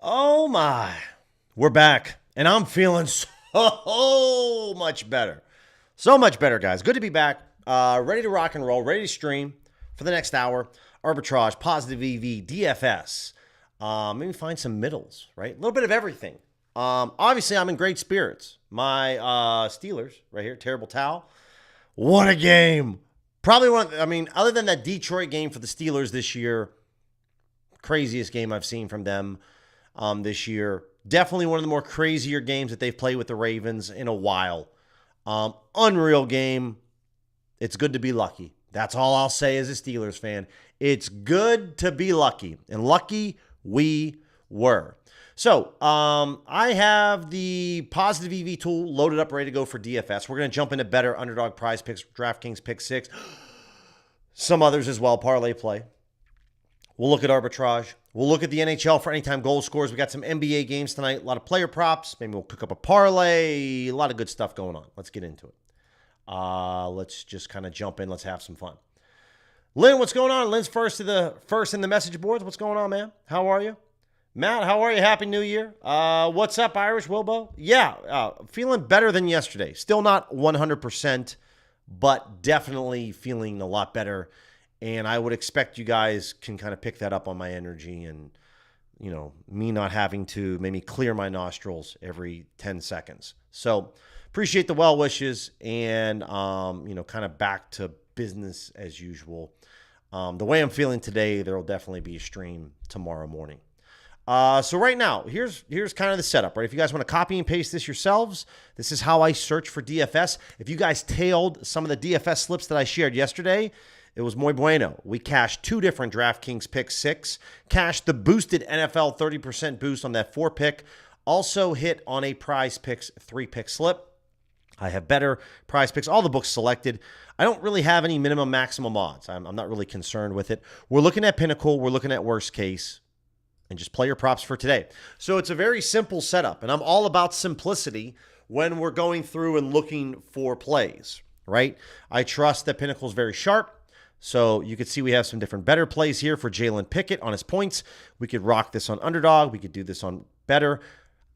Oh my, we're back, and I'm feeling so much better. So much better, guys. Good to be back. Ready to rock and roll, ready to stream for the next hour. Arbitrage, positive EV, DFS. Maybe find some middles, right? A little bit of everything. Obviously, I'm in great spirits. My Steelers, right here, terrible towel. What a game. Probably other than that Detroit game for the Steelers this year, craziest game I've seen from them this year. Definitely one of the more crazier games that they've played with the Ravens in a while. Unreal game. It's good to be lucky. That's all I'll say as a Steelers fan. It's good to be lucky. And lucky we were. So I have the positive EV tool loaded up, ready to go for DFS. We're going to jump into better underdog PrizePicks, DraftKings pick six. Some others as well, parlay play. We'll look at arbitrage. We'll look at the NHL for anytime goal scores. We got some NBA games tonight, a lot of player props. Maybe we'll pick up a parlay. A lot of good stuff going on. Let's get into it. Let's just kind of jump in. Let's have some fun. Lynn, what's going on? Lynn's first in the message boards. What's going on, man? How are you? Matt, how are you? Happy New Year. What's up, Irish Wilbo? Yeah, feeling better than yesterday. Still not 100%, but definitely feeling a lot better. And I would expect you guys can kind of pick that up on my energy and, me not having to maybe clear my nostrils every 10 seconds. So appreciate the well wishes and, kind of back to business as usual. The way I'm feeling today, there will definitely be a stream tomorrow morning. So right now, here's kind of the setup, right? If you guys want to copy and paste this yourselves, this is how I search for DFS. If you guys tailed some of the DFS slips that I shared yesterday, it was muy bueno. We cashed two different DraftKings pick six, cashed the boosted NFL 30% boost on that 4-pick, also hit on a PrizePicks 3-pick slip. I have better PrizePicks, all the books selected. I don't really have any minimum maximum odds. I'm not really concerned with it. We're looking at Pinnacle. We're looking at worst case. And just play your props for today. So it's a very simple setup, and I'm all about simplicity when we're going through and looking for plays, right? I trust that Pinnacle's very sharp. So you can see we have some different better plays here for Jalen Pickett on his points. We could rock this on underdog. We could do this on better.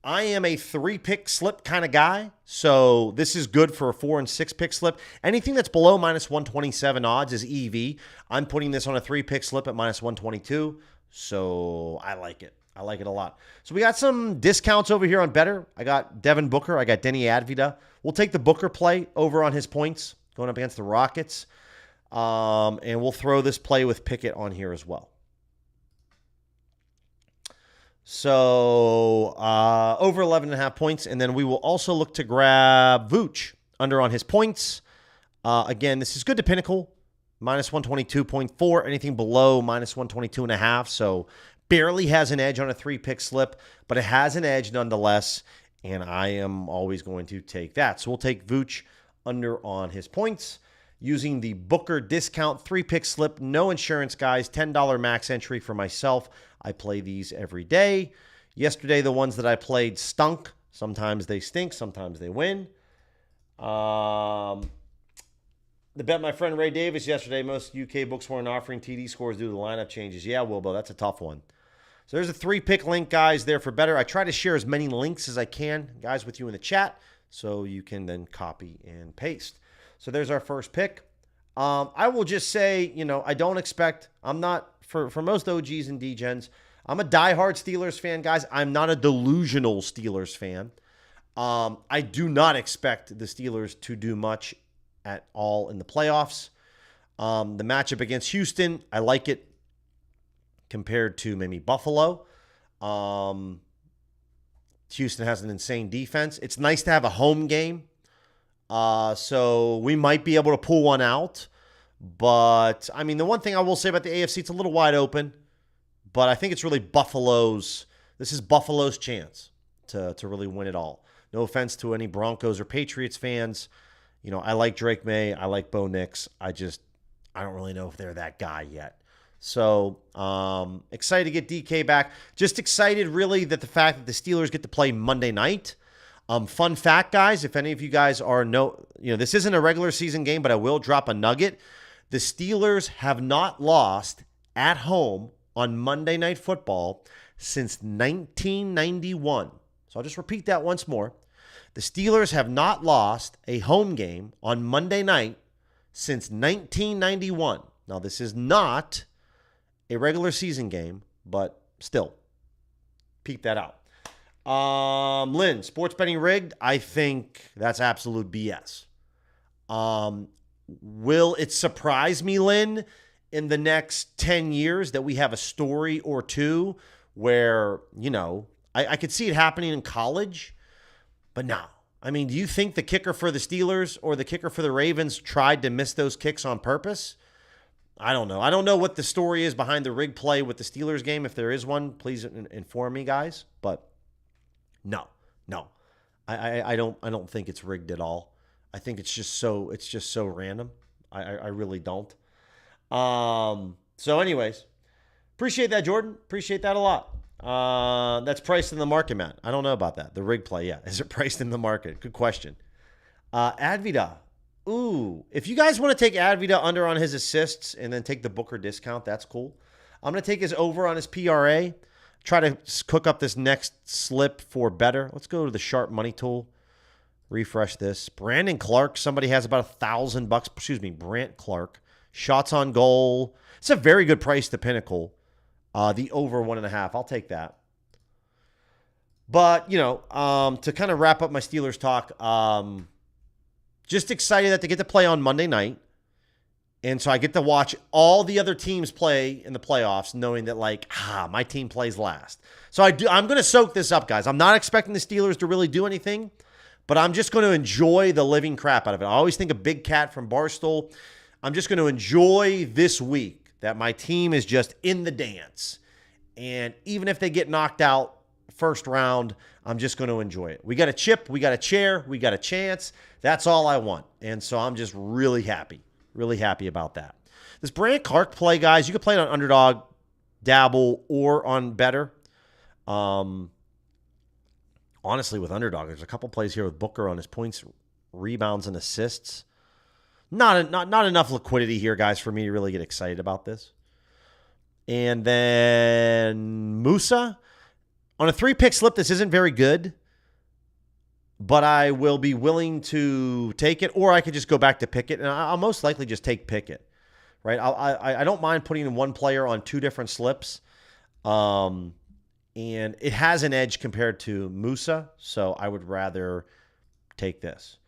I am a 3-pick slip kind of guy, so this is good for a 4- and 6-pick slip. Anything that's below minus 127 odds is EV. I'm putting this on a 3-pick slip at minus 122. So I like it. I like it a lot. So we got some discounts over here on better. I got Devin Booker. I got Denny Advida. We'll take the Booker play over on his points going up against the Rockets. And we'll throw this play with Pickett on here as well. So over 11.5 points. And then we will also look to grab Vooch under on his points. Again, this is good to Pinnacle. Minus 122.4, anything below minus 122.5. So barely has an edge on a 3-pick slip, but it has an edge nonetheless. And I am always going to take that. So we'll take Vooch under on his points using the Booker discount 3-pick slip. No insurance, guys. $10 max entry for myself. I play these every day. Yesterday, the ones that I played stunk. Sometimes they stink. Sometimes they win. The bet my friend Ray Davis yesterday, most UK books weren't offering TD scores due to the lineup changes. Yeah, Wilbo, that's a tough one. So there's a 3-pick link, guys, there for better. I try to share as many links as I can, guys, with you in the chat, so you can then copy and paste. So there's our first pick. I will just say, I don't expect, I'm not, for most OGs and DGens, I'm a diehard Steelers fan, guys. I'm not a delusional Steelers fan. I do not expect the Steelers to do much at all in the playoffs. The matchup against Houston, I like it compared to maybe Buffalo. Houston has an insane defense. It's nice to have a home game. So we might be able to pull one out. But, the one thing I will say about the AFC, it's a little wide open. But I think it's really this is Buffalo's chance to really win it all. No offense to any Broncos or Patriots fans. I like Drake May. I like Bo Nix. I don't really know if they're that guy yet. So excited to get DK back. Just excited, really, that the fact that the Steelers get to play Monday night. Fun fact, guys, if any of you guys are this isn't a regular season game, but I will drop a nugget. The Steelers have not lost at home on Monday Night Football since 1991. So I'll just repeat that once more. The Steelers have not lost a home game on Monday night since 1991. Now, this is not a regular season game, but still, peep that out. Lynn, sports betting rigged? I think that's absolute BS. Will it surprise me, Lynn, in the next 10 years that we have a story or two where, I could see it happening in college, but no. I mean, do you think the kicker for the Steelers or the kicker for the Ravens tried to miss those kicks on purpose? I don't know. I don't know what the story is behind the rig play with the Steelers game. If there is one, please inform me, guys. But no. I don't think it's rigged at all. I think it's just so random. I really don't. So anyways, appreciate that, Jordan. Appreciate that a lot. That's priced in the market, Matt. I don't know about that. The rig play, yeah. Is it priced in the market? Good question. Advida. Ooh, if you guys want to take Advida under on his assists and then take the Booker discount, that's cool. I'm going to take his over on his PRA. Try to cook up this next slip for better. Let's go to the Sharp Money tool. Refresh this. Brandon Clark. Somebody has about $1,000. Excuse me, Brant Clark. Shots on goal. It's a very good price to Pinnacle. The over 1.5. I'll take that. But, to kind of wrap up my Steelers talk, just excited that they get to play on Monday night. And so I get to watch all the other teams play in the playoffs, knowing that, my team plays last. So I'm going to soak this up, guys. I'm not expecting the Steelers to really do anything, but I'm just going to enjoy the living crap out of it. I always think of Big Cat from Barstool. I'm just going to enjoy this week that my team is just in the dance. And even if they get knocked out first round, I'm just going to enjoy it. We got a chip, we got a chair, we got a chance. That's all I want. And so I'm just really happy about that. This Brant Clark play, guys, you can play it on Underdog, Dabble, or on Better. Honestly, with Underdog, there's a couple plays here with Booker on his points, rebounds, and assists. Not enough liquidity here, guys, for me to really get excited about this. And then Musa. On a 3-pick slip, this isn't very good, but I will be willing to take it, or I could just go back to Pickett, and I'll most likely just take Pickett, right? I don't mind putting in one player on 2 different slips, and it has an edge compared to Musa, so I would rather take this.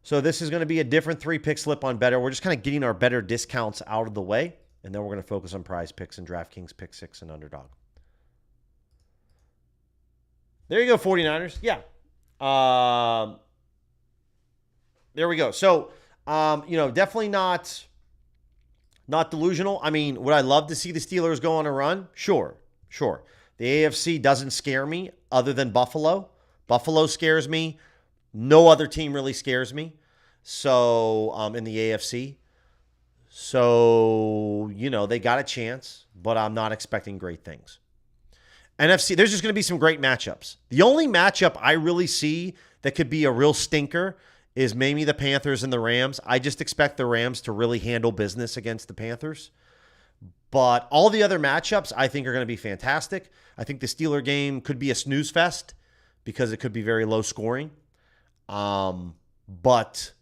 So this is going to be a different 3-pick slip on Better. We're just kind of getting our Better discounts out of the way, and then we're going to focus on PrizePicks and DraftKings Pick 6 and Underdog. There you go, 49ers. Yeah. There we go. So, definitely not delusional. I mean, would I love to see the Steelers go on a run? Sure. The AFC doesn't scare me other than Buffalo. Buffalo scares me. No other team really scares me. So, in the AFC. So, they got a chance, but I'm not expecting great things. NFC, there's just going to be some great matchups. The only matchup I really see that could be a real stinker is maybe the Panthers and the Rams. I just expect the Rams to really handle business against the Panthers. But all the other matchups I think are going to be fantastic. I think the Steeler game could be a snooze fest because it could be very low scoring. But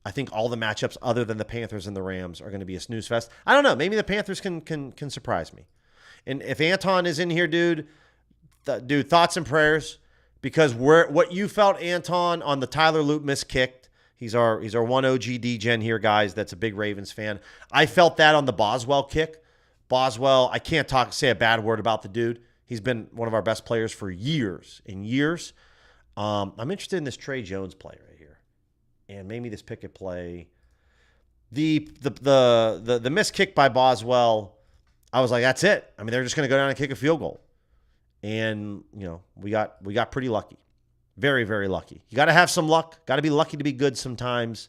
I think all the matchups other than the Panthers and the Rams are going to be a snooze fest. I don't know. Maybe the Panthers can surprise me. And if Anton is in here, dude, thoughts and prayers, because what you felt, Anton, on the Tyler Loop miskicked. He's our one OG D-Gen here, guys. That's a big Ravens fan. I felt that on the Boswell kick. Boswell, I can't say a bad word about the dude. He's been one of our best players for years and years. I'm interested in this Trey Jones play right here, and maybe this Pickett play. The missed kick by Boswell. I was like, that's it. I mean, they're just going to go down and kick a field goal. And, we got pretty lucky. Very, very lucky. You got to have some luck. Got to be lucky to be good sometimes.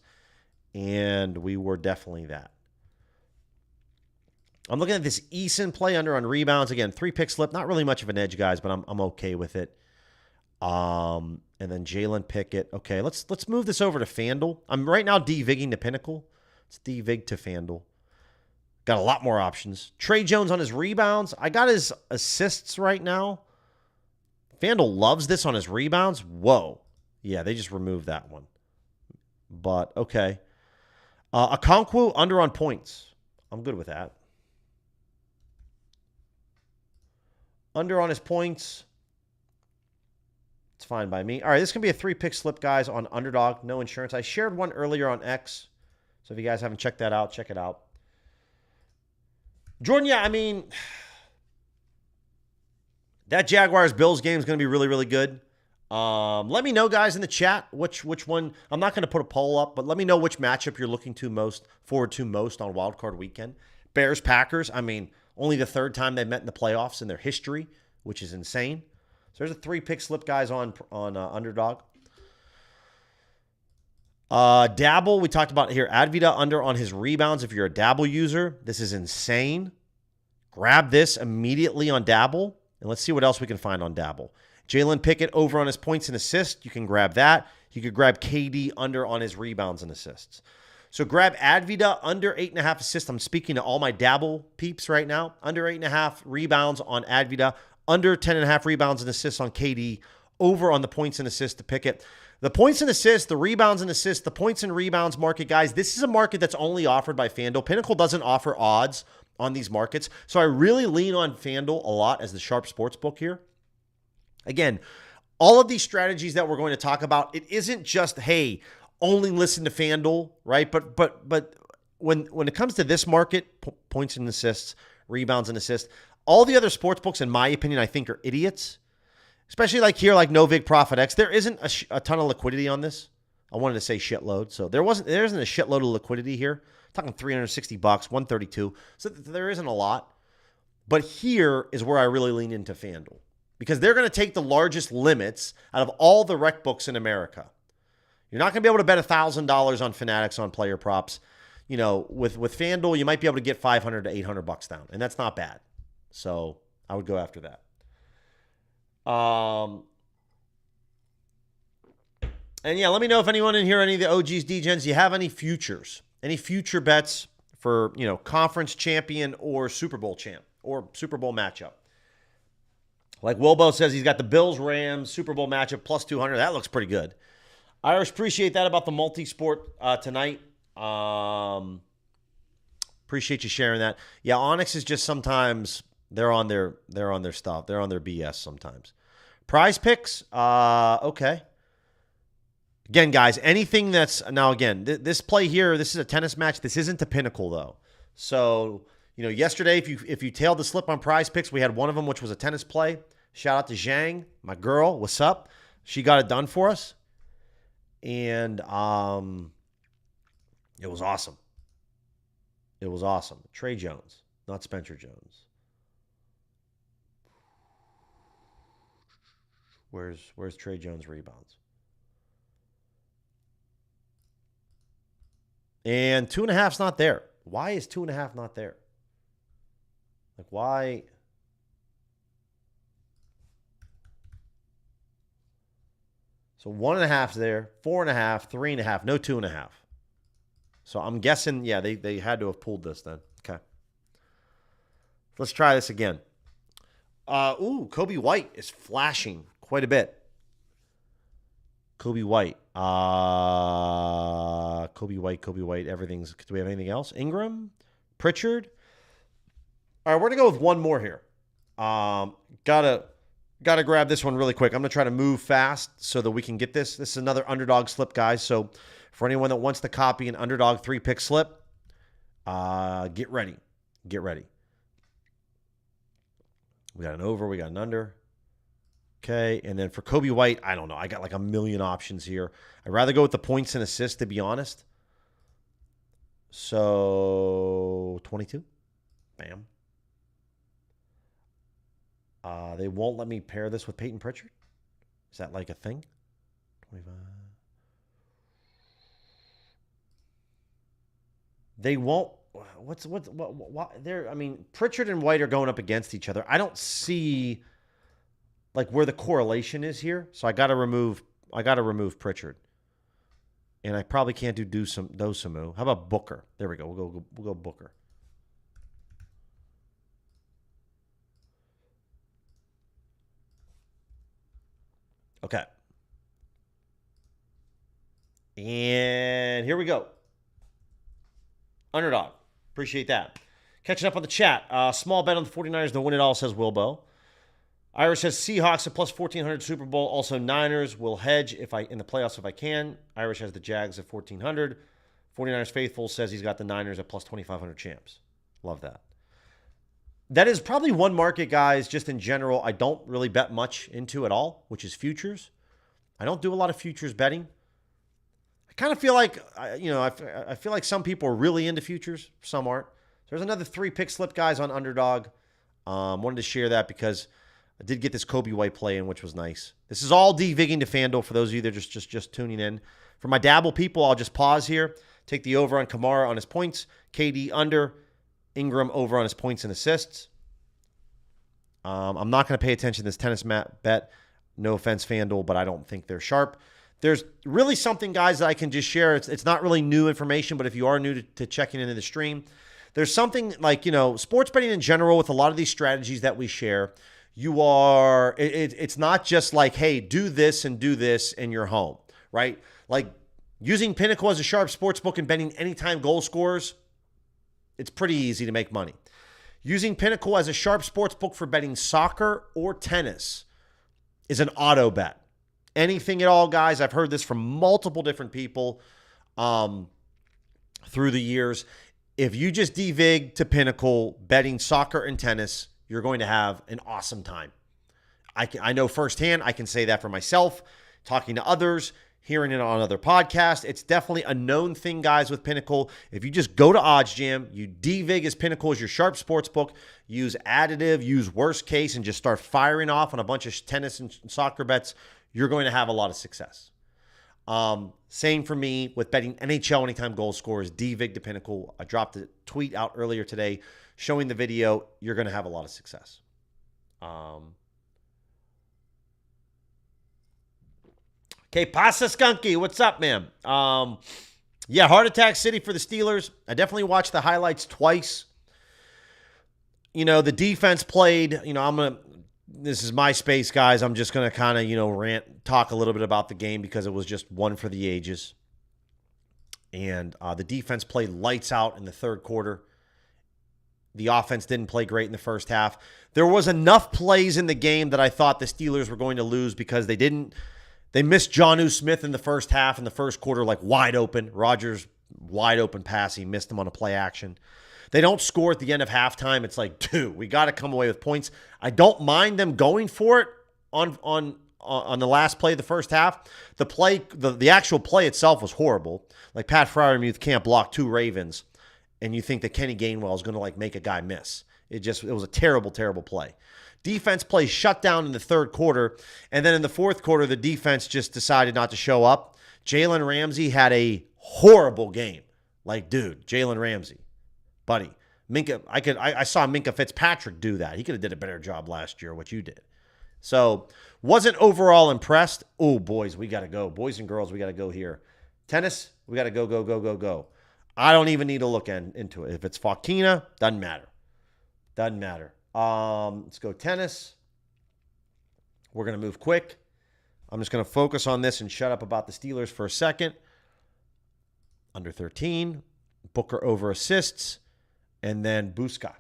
And we were definitely that. I'm looking at this Eason play under on rebounds. Again, 3-pick slip. Not really much of an edge, guys, but I'm okay with it. And then Jalen Pickett. Okay, let's move this over to FanDuel. I'm right now D-Vigging to Pinnacle. It's D-Vig to FanDuel. Got a lot more options. Trey Jones on his rebounds. I got his assists right now. FanDuel loves this on his rebounds. Whoa. Yeah, they just removed that one. But, okay. Okonkwo under on points. I'm good with that. Under on his points. It's fine by me. All right, this can be a 3-pick slip, guys, on Underdog. No insurance. I shared one earlier on X. So if you guys haven't checked that out, check it out. Jordan, yeah, I mean, that Jaguars-Bills game is going to be really, really good. Let me know, guys, in the chat which one. I'm not going to put a poll up, but let me know which matchup you're looking forward to most on Wild Card Weekend. Bears-Packers, I mean, only the third time they've met in the playoffs in their history, which is insane. So there's a 3-pick slip, guys, on Underdog. Dabble, we talked about here. Advita under on his rebounds. If you're a Dabble user, this is insane. Grab this immediately on Dabble, and let's see what else we can find on Dabble. Jalen Pickett over on his points and assists. You can grab that. You could grab KD under on his rebounds and assists. So grab Advita under 8.5 assists. I'm speaking to all my Dabble peeps right now. Under 8.5 rebounds on Advita. Under 10.5 rebounds and assists on KD. Over on the points and assists to Pickett. The points and assists, the rebounds and assists, the points and rebounds market, guys, this is a market that's only offered by FanDuel. Pinnacle doesn't offer odds on these markets. So I really lean on FanDuel a lot as the sharp sports book here. Again, all of these strategies that we're going to talk about, it isn't just, hey, only listen to FanDuel, right? But when it comes to this market, points and assists, rebounds and assists, all the other sports books, in my opinion, I think are idiots. Especially like here, like Novig Profit X. There isn't a ton of liquidity on this. I wanted to say shitload. So there isn't a shitload of liquidity here. I'm talking $360, 132. So there isn't a lot. But here is where I really lean into FanDuel. Because they're going to take the largest limits out of all the rec books in America. You're not going to be able to bet $1,000 on Fanatics on player props. You know, with FanDuel, you might be able to get $500 to $800 down. And that's not bad. So I would go after that. And yeah, let me know if anyone in here, any of the OGs, DGens, you have any futures, any future bets for, you know, conference champion or Super Bowl champ or Super Bowl matchup. Like Wilbo says, he's got the Bills-Rams Super Bowl matchup plus 200. That looks pretty good. Irish, appreciate that about the multi-sport tonight. Appreciate you sharing that. Yeah, Onyx is just sometimes they're on their stuff. They're on their BS sometimes. PrizePicks, okay. Again, guys, anything that's now again, this play here, this is a tennis match. This isn't the Pinnacle though. So, you know, yesterday if you tailed the slip on PrizePicks, we had one of them which was a tennis play. Shout out to Zhang, my girl. What's up? She got it done for us. And it was awesome. It was awesome. Trey Jones, not Spencer Jones. Where's Trey Jones rebounds? And 2.5's not there. Why is 2.5 not there? Like, why? So 1.5's there, 4.5, 3.5, no 2.5. So I'm guessing, yeah, they had to have pulled this then. Okay. Let's try this again. Kobe White is flashing quite a bit. Kobe White. Kobe White. Everything's. Do we have anything else? Ingram? Pritchard? All right, we're going to go with one more here. Gotta grab this one really quick. I'm going to try to move fast so that we can get this. This is another underdog slip, guys. So for anyone that wants to copy an underdog 3-pick slip, get ready. Get ready. We got an over. We got an under. Okay, and then for Kobe White, I don't know. I got like a million options here. I'd rather go with the points and assists, to be honest. So, 22. Bam. They won't let me pair this with Peyton Pritchard? Is that like a thing? 25. They won't. What? They're, I mean, Pritchard and White are going up against each other. I don't see like where the correlation is here. So I got to remove Pritchard. And I probably can't do Dosamu. How about Booker? There we go. We'll go Booker. Okay. And here we go. Underdog. Appreciate that. Catching up on the chat. Small bet on the 49ers to win it all, says Wilbo. Irish says Seahawks at plus 1,400 Super Bowl. Also Niners will hedge in the playoffs if I can. Irish has the Jags at 1,400. 49ers Faithful says he's got the Niners at plus 2,500 champs. Love that. That is probably one market, guys, just in general, I don't really bet much into at all, which is futures. I don't do a lot of futures betting. I kind of feel like, I feel like some people are really into futures. Some aren't. There's another 3 pick slip, guys, on Underdog. Wanted to share that because I did get this Kobe White play in, which was nice. This is all DVigging to FanDuel for those of you that are just tuning in. For my dabble people, I'll just pause here. Take the over on Kamara on his points. KD under. Ingram over on his points and assists. I'm not going to pay attention to this tennis bet. No offense, FanDuel, but I don't think they're sharp. There's really something, guys, that I can just share. It's not really new information, but if you are new to checking into the stream, there's something like, sports betting in general with a lot of these strategies that we share. It's not just like, hey, do this and you're home, right? Like using Pinnacle as a sharp sports book and betting anytime goal scorers, it's pretty easy to make money. Using Pinnacle as a sharp sports book for betting soccer or tennis is an auto bet. Anything at all, guys. I've heard this from multiple different people through the years. If you just DVig to Pinnacle betting soccer and tennis, you're going to have an awesome time. I know firsthand. I can say that for myself, talking to others, hearing it on other podcasts. It's definitely a known thing, guys, with Pinnacle. If you just go to OddsJam, you DVig as Pinnacle as your sharp sports book, use additive, use worst case, and just start firing off on a bunch of tennis and soccer bets, you're going to have a lot of success. Same for me with betting NHL anytime goal scorers, DVig to Pinnacle. I dropped a tweet out earlier today showing the video. You're going to have a lot of success. Okay, Pasta Skunky, what's up, man? Yeah, Heart Attack City for the Steelers. I definitely watched the highlights twice. The defense played, this is my space, guys. I'm just going to kind of, talk a little bit about the game because it was just one for the ages. And the defense played lights out in the third quarter. The offense didn't play great in the first half. There was enough plays in the game that I thought the Steelers were going to lose because they missed Jonnu Smith in the first half, in the first quarter, like wide open. Rodgers, wide open pass. He missed him on a play action. They don't score at the end of halftime. It's like, dude, we got to come away with points. I don't mind them going for it on the last play of the first half. The actual play itself was horrible. Like Pat Fryermuth can't block 2 Ravens, and you think that Kenny Gainwell is going to make a guy miss. It was a terrible, terrible play. Defense plays shut down in the third quarter, and then in the fourth quarter, the defense just decided not to show up. Jalen Ramsey had a horrible game. Dude, Jalen Ramsey, buddy. Minka, I saw Minka Fitzpatrick do that. He could have did a better job last year, what you did. So, wasn't overall impressed. Oh, boys, we got to go. Boys and girls, we got to go here. Tennis, we got to go, go, go, go, go. I don't even need to look into it. If it's Faukina, doesn't matter. Doesn't matter. Let's go tennis. We're going to move quick. I'm just going to focus on this and shut up about the Steelers for a second. Under 13. Booker over assists. And then Buska.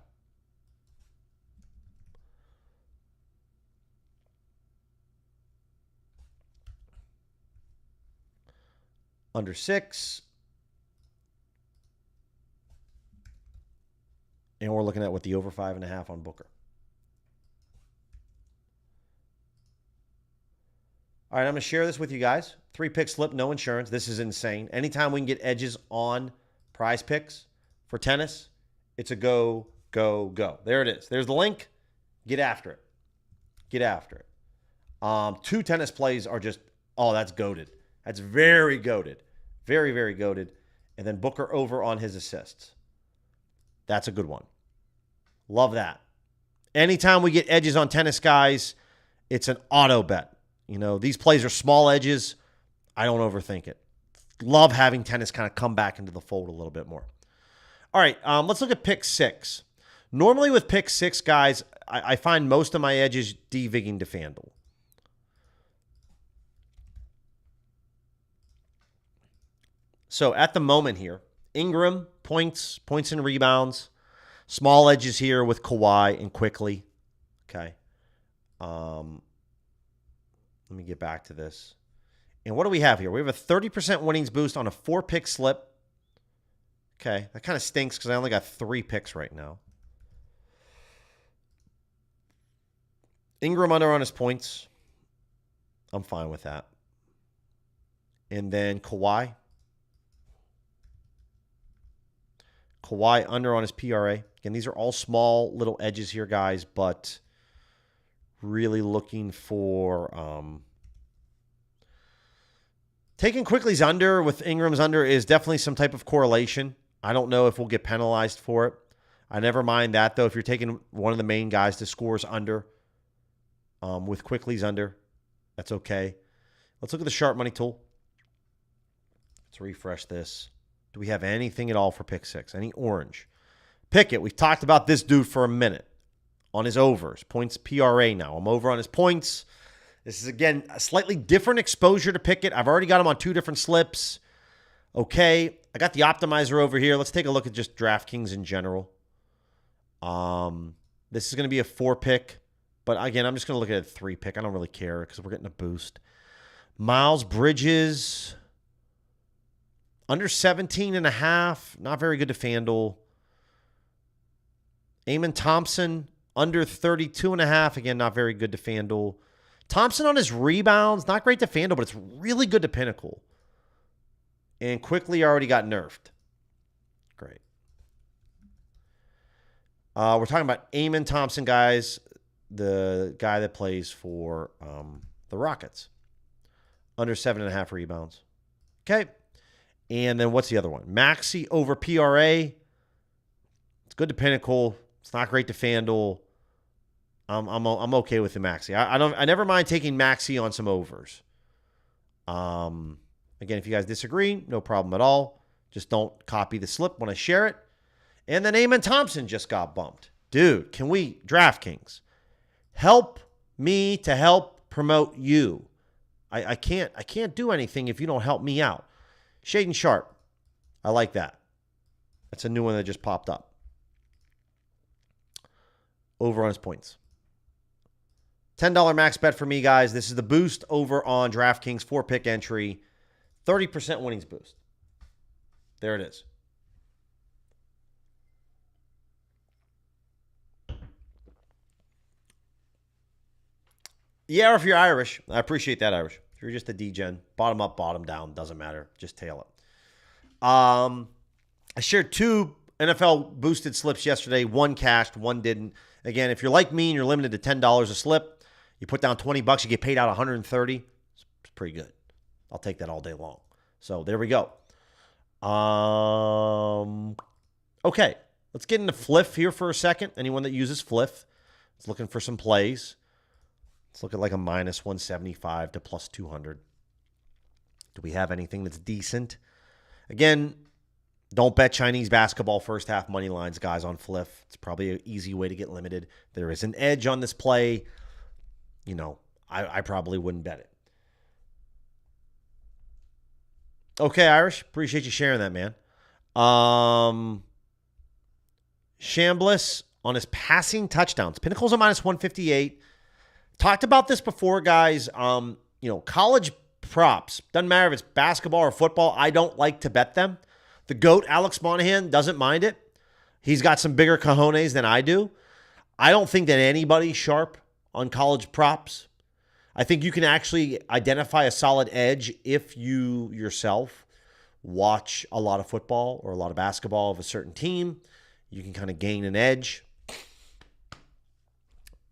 Under 6. And we're looking at the over 5.5 on Booker. All right, I'm going to share this with you guys. 3 pick slip, no insurance. This is insane. Anytime we can get edges on PrizePicks for tennis, it's a go, go, go. There it is. There's the link. Get after it. Get after it. 2 tennis plays are just, that's goated. That's very goated. Very, very goated. And then Booker over on his assists. That's a good one. Love that. Anytime we get edges on tennis, guys, it's an auto bet. These plays are small edges. I don't overthink it. Love having tennis kind of come back into the fold a little bit more. All right, let's look at pick 6. Normally with pick 6, guys, I find most of my edges DVigging to FanDuel. So at the moment here, Ingram, points and rebounds. Small edges here with Kawhi and Quickly. Okay. Let me get back to this. And what do we have here? We have a 30% winnings boost on a 4-pick slip. Okay. That kind of stinks because I only got 3 picks right now. Ingram under on his points. I'm fine with that. And then Kawhi. Kawhi under on his PRA. Again, these are all small little edges here, guys, but really looking for taking Quickly's under with Ingram's under is definitely some type of correlation. I don't know if we'll get penalized for it. I never mind that, though. If you're taking one of the main guys to scores under with Quickly's under, that's okay. Let's look at the sharp money tool. Let's refresh this. Do we have anything at all for pick 6? Any orange? Pick it. We've talked about this dude for a minute on his overs. Points PRA now. I'm over on his points. This is, again, a slightly different exposure to Pickett. I've already got him on 2 different slips. Okay. I got the optimizer over here. Let's take a look at just DraftKings in general. This is going to be a 4-pick. But, again, I'm just going to look at a 3-pick. I don't really care because we're getting a boost. Miles Bridges, under 17.5. Not very good to FanDuel. Eamon Thompson, under 32.5. Again, not very good to FanDuel. Thompson on his rebounds, not great to FanDuel, but it's really good to Pinnacle. And Quickly already got nerfed. Great. We're talking about Eamon Thompson, guys, the guy that plays for the Rockets. Under 7.5 rebounds. Okay. And then what's the other one? Maxey over PRA. It's good to Pinnacle. It's not great to FanDuel. I'm okay with the Maxey. I never mind taking Maxey on some overs. Again, if you guys disagree, no problem at all. Just don't copy the slip when I share it. And then Eamon Thompson just got bumped. Dude, can we, DraftKings, help me to help promote you? I can't do anything if you don't help me out. Shaden Sharp. I like that. That's a new one that just popped up. Over on his points. $10 max bet for me, guys. This is the boost over on DraftKings 4-pick entry. 30% winnings boost. There it is. Yeah, or if you're Irish, I appreciate that, Irish. If you're just a D-gen, bottom up, bottom down, doesn't matter. Just tail it. I shared 2 NFL boosted slips yesterday. 1 cashed, 1 didn't. Again, if you're like me and you're limited to $10 a slip, you put down $20, you get paid out $130. It's pretty good. I'll take that all day long. So there we go. Okay, let's get into Fliff here for a second. Anyone that uses Fliff is looking for some plays. Let's look at like a minus 175 to plus 200. Do we have anything that's decent? Again, don't bet Chinese basketball first half money lines, guys, on Fliff. It's probably an easy way to get limited. There is an edge on this play. You know, I probably wouldn't bet it. Okay, Irish. Appreciate you sharing that, man. Chambliss on his passing touchdowns. Pinnacle's a minus 158. Talked about this before, guys. College props. Doesn't matter if it's basketball or football. I don't like to bet them. The GOAT, Alex Monahan, doesn't mind it. He's got some bigger cojones than I do. I don't think that anybody's sharp on college props. I think you can actually identify a solid edge if you yourself watch a lot of football or a lot of basketball of a certain team. You can kind of gain an edge.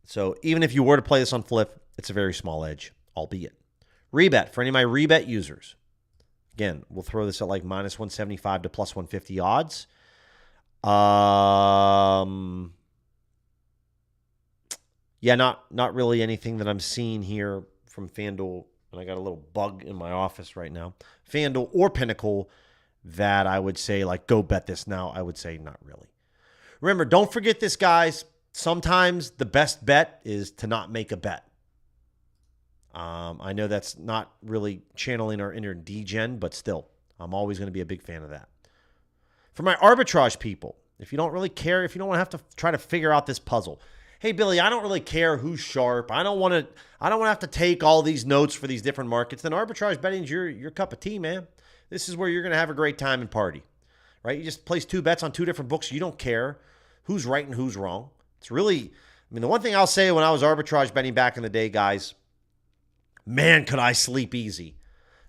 So even if you were to play this on Flip, it's a very small edge, albeit. Rebet, for any of my rebet users. Again, we'll throw this at like minus 175 to plus 150 odds. Yeah, not really anything that I'm seeing here from FanDuel. And I got a little bug in my office right now. FanDuel or Pinnacle that I would say, like, go bet this now. I would say not really. Remember, don't forget this, guys. Sometimes the best bet is to not make a bet. I know that's not really channeling our inner D-gen, but still, I'm always going to be a big fan of that. For my arbitrage people, if you don't really care, if you don't want to have to try to figure out this puzzle, hey, Billy, I don't really care who's sharp. I don't want to have to take all these notes for these different markets. Then arbitrage betting is your cup of tea, man. This is where you're going to have a great time and party, right? You just place 2 bets on 2 different books. You don't care who's right and who's wrong. It's really, the one thing I'll say when I was arbitrage betting back in the day, guys, man, could I sleep easy.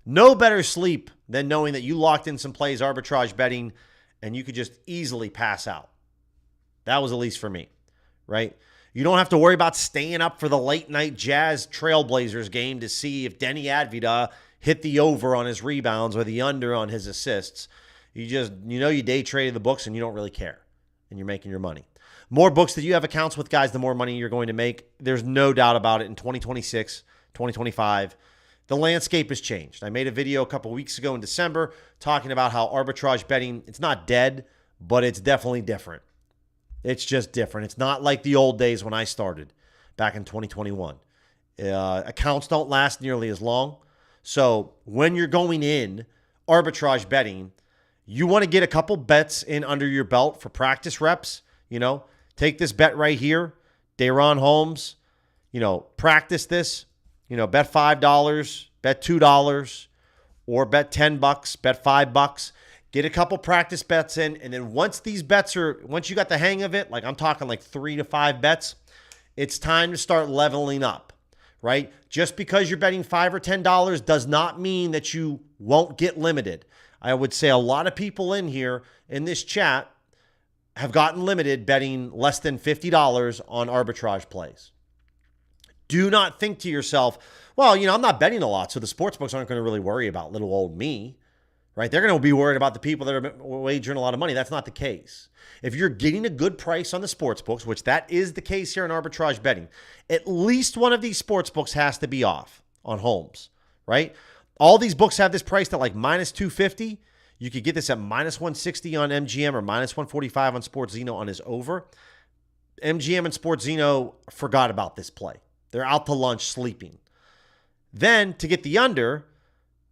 No better sleep than knowing that you locked in some plays arbitrage betting and you could just easily pass out. That was at least for me, right? You don't have to worry about staying up for the late night Jazz Trailblazers game to see if Denny Advida hit the over on his rebounds or the under on his assists. You day traded the books and you don't really care and you're making your money. More books that you have accounts with, guys, the more money you're going to make. There's no doubt about it. In 2026, 2025, the landscape has changed. I made a video a couple weeks ago in December talking about how arbitrage betting, it's not dead, but it's definitely different. It's just different. It's not like the old days when I started back in 2021. Accounts don't last nearly as long. So when you're going in arbitrage betting, you want to get a couple bets in under your belt for practice reps. Take this bet right here, Dayron Holmes, practice this, bet $5, bet $2, or bet $10, bet $5. Get a couple practice bets in, and then once you got the hang of it, like I'm talking like 3 to 5 bets, it's time to start leveling up, right? Just because you're betting $5 or $10 does not mean that you won't get limited. I would say a lot of people in here in this chat have gotten limited betting less than $50 on arbitrage plays. Do not think to yourself, well, I'm not betting a lot, so the sportsbooks aren't going to really worry about little old me. Right? They're going to be worried about the people that are wagering a lot of money. That's not the case. If you're getting a good price on the sports books, which that is the case here in arbitrage betting, at least one of these sports books has to be off on Holmes, right? All these books have this priced at like minus 250. You could get this at minus 160 on MGM or minus 145 on SportsZeno on his over. MGM and SportsZeno forgot about this play. They're out to lunch sleeping. Then to get the under,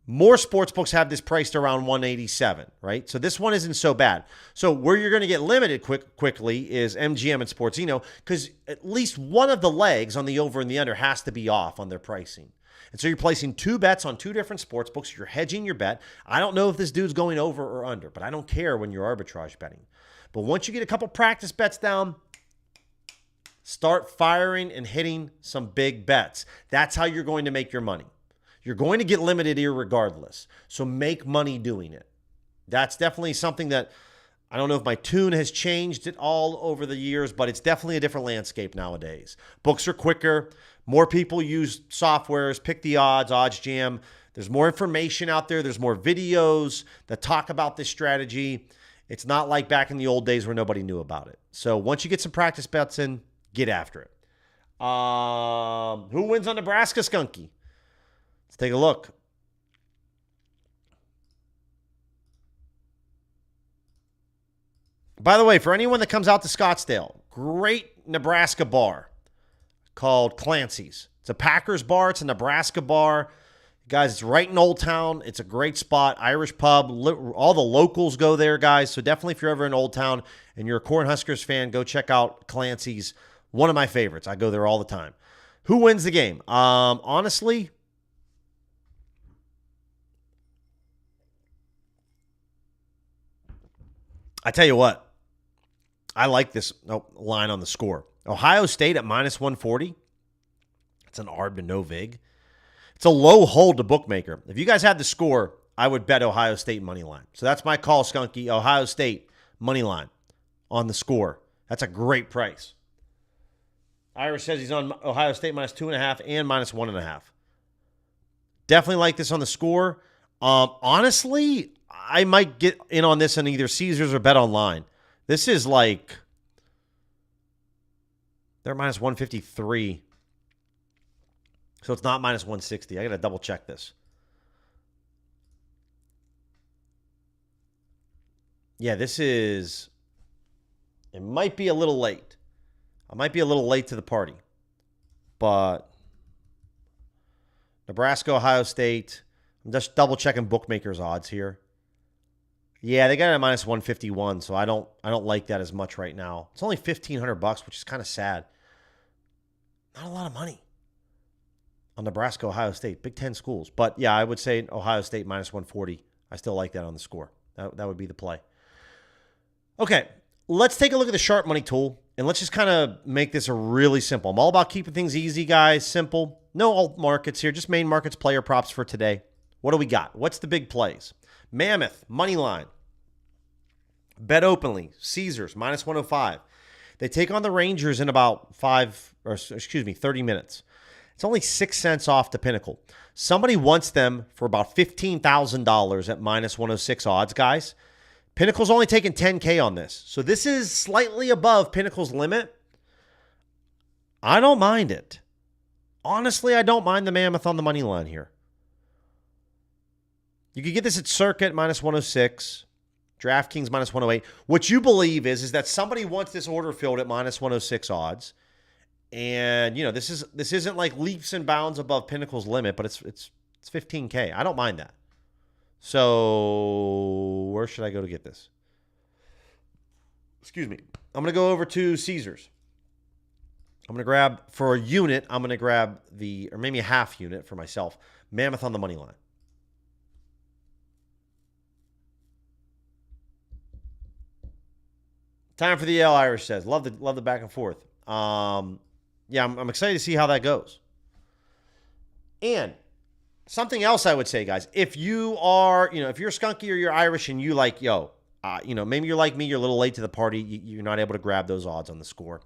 more sportsbooks have this priced around 187, right? So this one isn't so bad. So where you're going to get limited quickly is MGM and SportsZeno, because at least one of the legs on the over and the under has to be off on their pricing. And so you're placing 2 bets on 2 different sportsbooks. You're hedging your bet. I don't know if this dude's going over or under, but I don't care when you're arbitrage betting. But once you get a couple practice bets down, start firing and hitting some big bets. That's how you're going to make your money. You're going to get limited irregardless. So make money doing it. That's definitely something that I don't know if my tune has changed at all over the years, but it's definitely a different landscape nowadays. Books are quicker. More people use softwares, Pick the Odds, OddsJam. There's more information out there. There's more videos that talk about this strategy. It's not like back in the old days where nobody knew about it. So once you get some practice bets in, get after it. Who wins on Nebraska, Skunky? Let's take a look. By the way, for anyone that comes out to Scottsdale, great Nebraska bar called Clancy's. It's a Packers bar. It's a Nebraska bar. Guys, it's right in Old Town. It's a great spot. Irish pub. All the locals go there, guys. So definitely if you're ever in Old Town and you're a Cornhuskers fan, go check out Clancy's. One of my favorites. I go there all the time. Who wins the game? Honestly, I tell you what, I like this line on the score. Ohio State at minus 140. It's an arb to no vig. It's a low hold to bookmaker. If you guys had the score, I would bet Ohio State money line. So that's my call, Skunky. Ohio State money line on the score. That's a great price. Irish says he's on Ohio State minus 2.5 and minus 1.5. Definitely like this on the score. Honestly, I might get in on this on either Caesars or Bet Online. This is like, they're minus 153. So it's not minus 160. I got to double check this. Yeah, this is, it might be a little late. I might be a little late to the party. But Nebraska, Ohio State, I'm just double checking bookmakers odds here. Yeah, they got it at minus 151, so I don't like that as much right now. It's only $1,500, which is kind of sad. Not a lot of money on Nebraska, Ohio State, Big Ten schools. But yeah, I would say Ohio State minus 140. I still like that on the score. That would be the play. Okay, let's take a look at the sharp money tool, and let's just kind of make this a really simple. I'm all about keeping things easy, guys, simple. No alt markets here, just main markets, player props for today. What do we got? What's the big plays? Mammoth, money line. Bet openly, Caesars, minus 105. They take on the Rangers in about 30 minutes. It's only 6 cents off the Pinnacle. Somebody wants them for about $15,000 at minus 106 odds, guys. Pinnacle's only taking $10K on this. So this is slightly above Pinnacle's limit. I don't mind it. Honestly, I don't mind the Mammoth on the money line here. You could get this at Circuit minus 106. DraftKings minus 108. What you believe is that somebody wants this order filled at minus 106 odds. And, you know, this isn't like leaps and bounds above Pinnacle's limit, but it's $15K. I don't mind that. So where should I go to get this? Excuse me. I'm going to go over to Caesars. I'm going to grab, for a unit, I'm going to grab or maybe a half unit for myself, Mammoth on the money line. Time for the L, Irish says. Love the back and forth. Yeah, I'm excited to see how that goes. And something else I would say, guys, if you are, if you're skunky or you're Irish and you like, maybe you're like me, you're a little late to the party, you're not able to grab those odds on the score.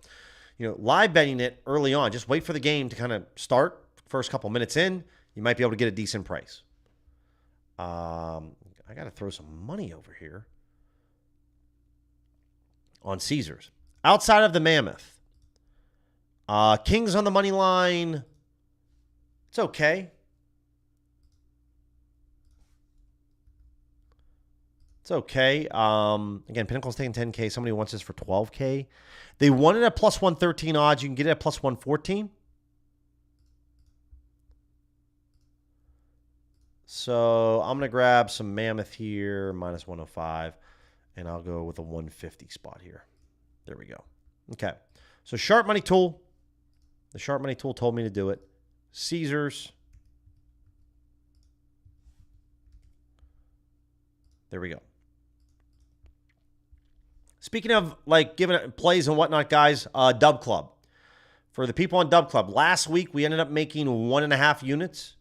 Live betting it early on, just wait for the game to kind of start. First couple minutes in, you might be able to get a decent price. I got to throw some money over here on Caesars. Outside of the Mammoth, Kings on the money line, it's okay. It's okay. Again, Pinnacle's taking $10K. Somebody wants this for $12K. They want it at plus 113 odds. You can get it at plus 114. So I'm going to grab some Mammoth here, minus 105, and I'll go with a 150 spot here. There we go. Okay. So sharp money tool. The sharp money tool told me to do it. Caesars. There we go. Speaking of giving plays and whatnot, guys, Dub Club. For the people on Dub Club, last week we ended up making 1.5 units.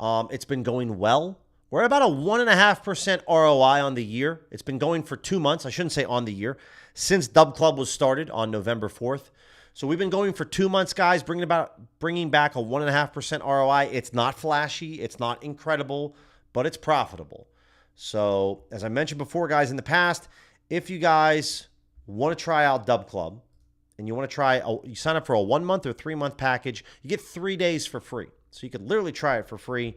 It's been going well. We're at about a 1.5% ROI on the year. It's been going for 2 months. I shouldn't say on the year. Since Dub Club was started on November 4th. So we've been going for 2 months, guys, bringing back a 1.5% ROI. It's not flashy. It's not incredible, but it's profitable. So as I mentioned before, guys, in the past, if you guys want to try out Dub Club and you want to you sign up for a 1 month or 3 month package, you get 3 days for free. So you could literally try it for free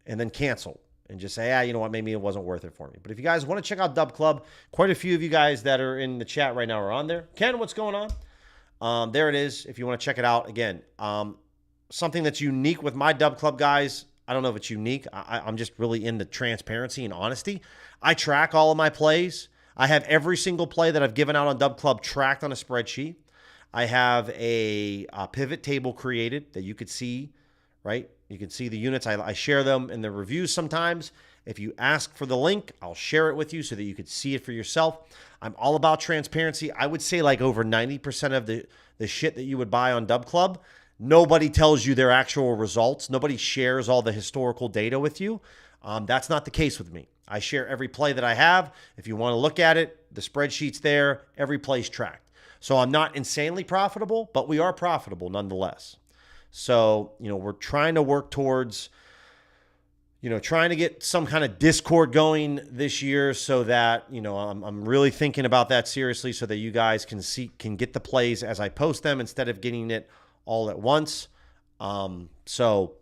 and then cancel and just say, you know what, maybe it wasn't worth it for me. But if you guys want to check out Dub Club, quite a few of you guys that are in the chat right now are on there. Ken, what's going on? There it is. If you want to check it out, again, something that's unique with my Dub Club, guys. I don't know if it's unique. I'm just really into transparency and honesty. I track all of my plays. I have every single play that I've given out on Dub Club tracked on a spreadsheet. I have a pivot table created that you could see, right? You can see the units. I share them in the reviews sometimes. If you ask for the link, I'll share it with you so that you could see it for yourself. I'm all about transparency. I would say over 90% of the shit that you would buy on Dub Club, nobody tells you their actual results. Nobody shares all the historical data with you. That's not the case with me. I share every play that I have. If you want to look at it, the spreadsheet's there. Every play's tracked. So I'm not insanely profitable, but we are profitable nonetheless. So, we're trying to work towards, trying to get some kind of Discord going this year so that, I'm really thinking about that seriously so that you guys can get the plays as I post them instead of getting it all at once. So,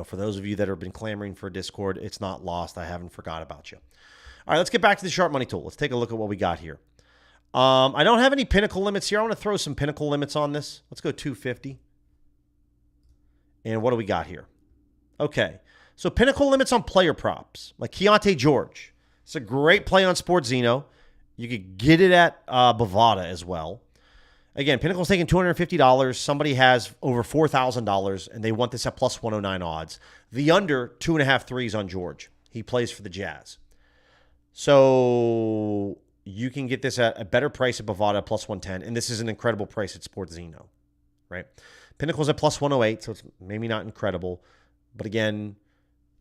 for those of you that have been clamoring for Discord, it's not lost. I haven't forgot about you. All right, let's get back to the sharp money tool. Let's take a look at what we got here. I don't have any Pinnacle limits here. I want to throw some Pinnacle limits on this. Let's go 250. And what do we got here? Okay, so Pinnacle limits on player props, like Keontae George. It's a great play on Sportzino. You could get it at Bovada as well. Again, Pinnacle's taking $250. Somebody has over $4,000, and they want this at plus 109 odds. The under, 2.5 threes on George. He plays for the Jazz. So you can get this at a better price at Bovada, plus 110, and this is an incredible price at Sportzino, right? Pinnacle's at plus 108, so it's maybe not incredible. But again,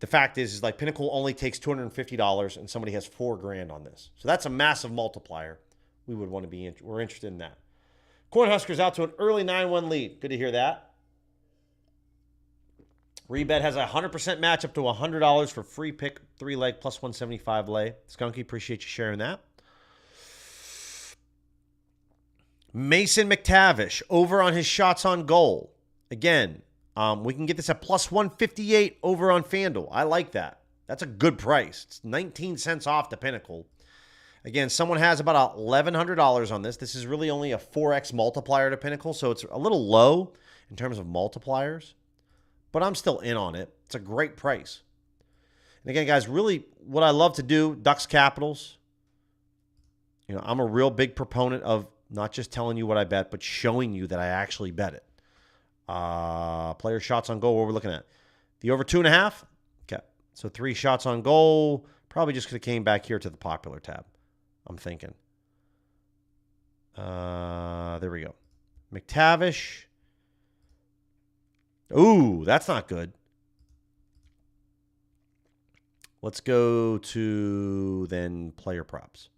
the fact is like Pinnacle only takes $250, and somebody has $4,000 on this. So that's a massive multiplier. We would want to be we're interested in that. Cornhuskers out to an early 9-1 lead. Good to hear that. Rebet has a 100% match up to $100 for free pick, 3-leg, plus 175 lay. Skunky, appreciate you sharing that. Mason McTavish, over on his shots on goal. Again, we can get this at plus 158 over on FanDuel. I like that. That's a good price. It's 19 cents off the Pinnacle. Again, someone has about $1,100 on this. This is really only a 4x multiplier to Pinnacle, so it's a little low in terms of multipliers, but I'm still in on it. It's a great price. And again, guys, really what I love to do, Ducks Capitals, I'm a real big proponent of not just telling you what I bet, but showing you that I actually bet it. Player shots on goal, what we're looking at. The over 2.5? Okay. So 3 shots on goal. Probably just could have came back here to the popular tab, I'm thinking. There we go. McTavish. Ooh, that's not good. Let's go to then player props.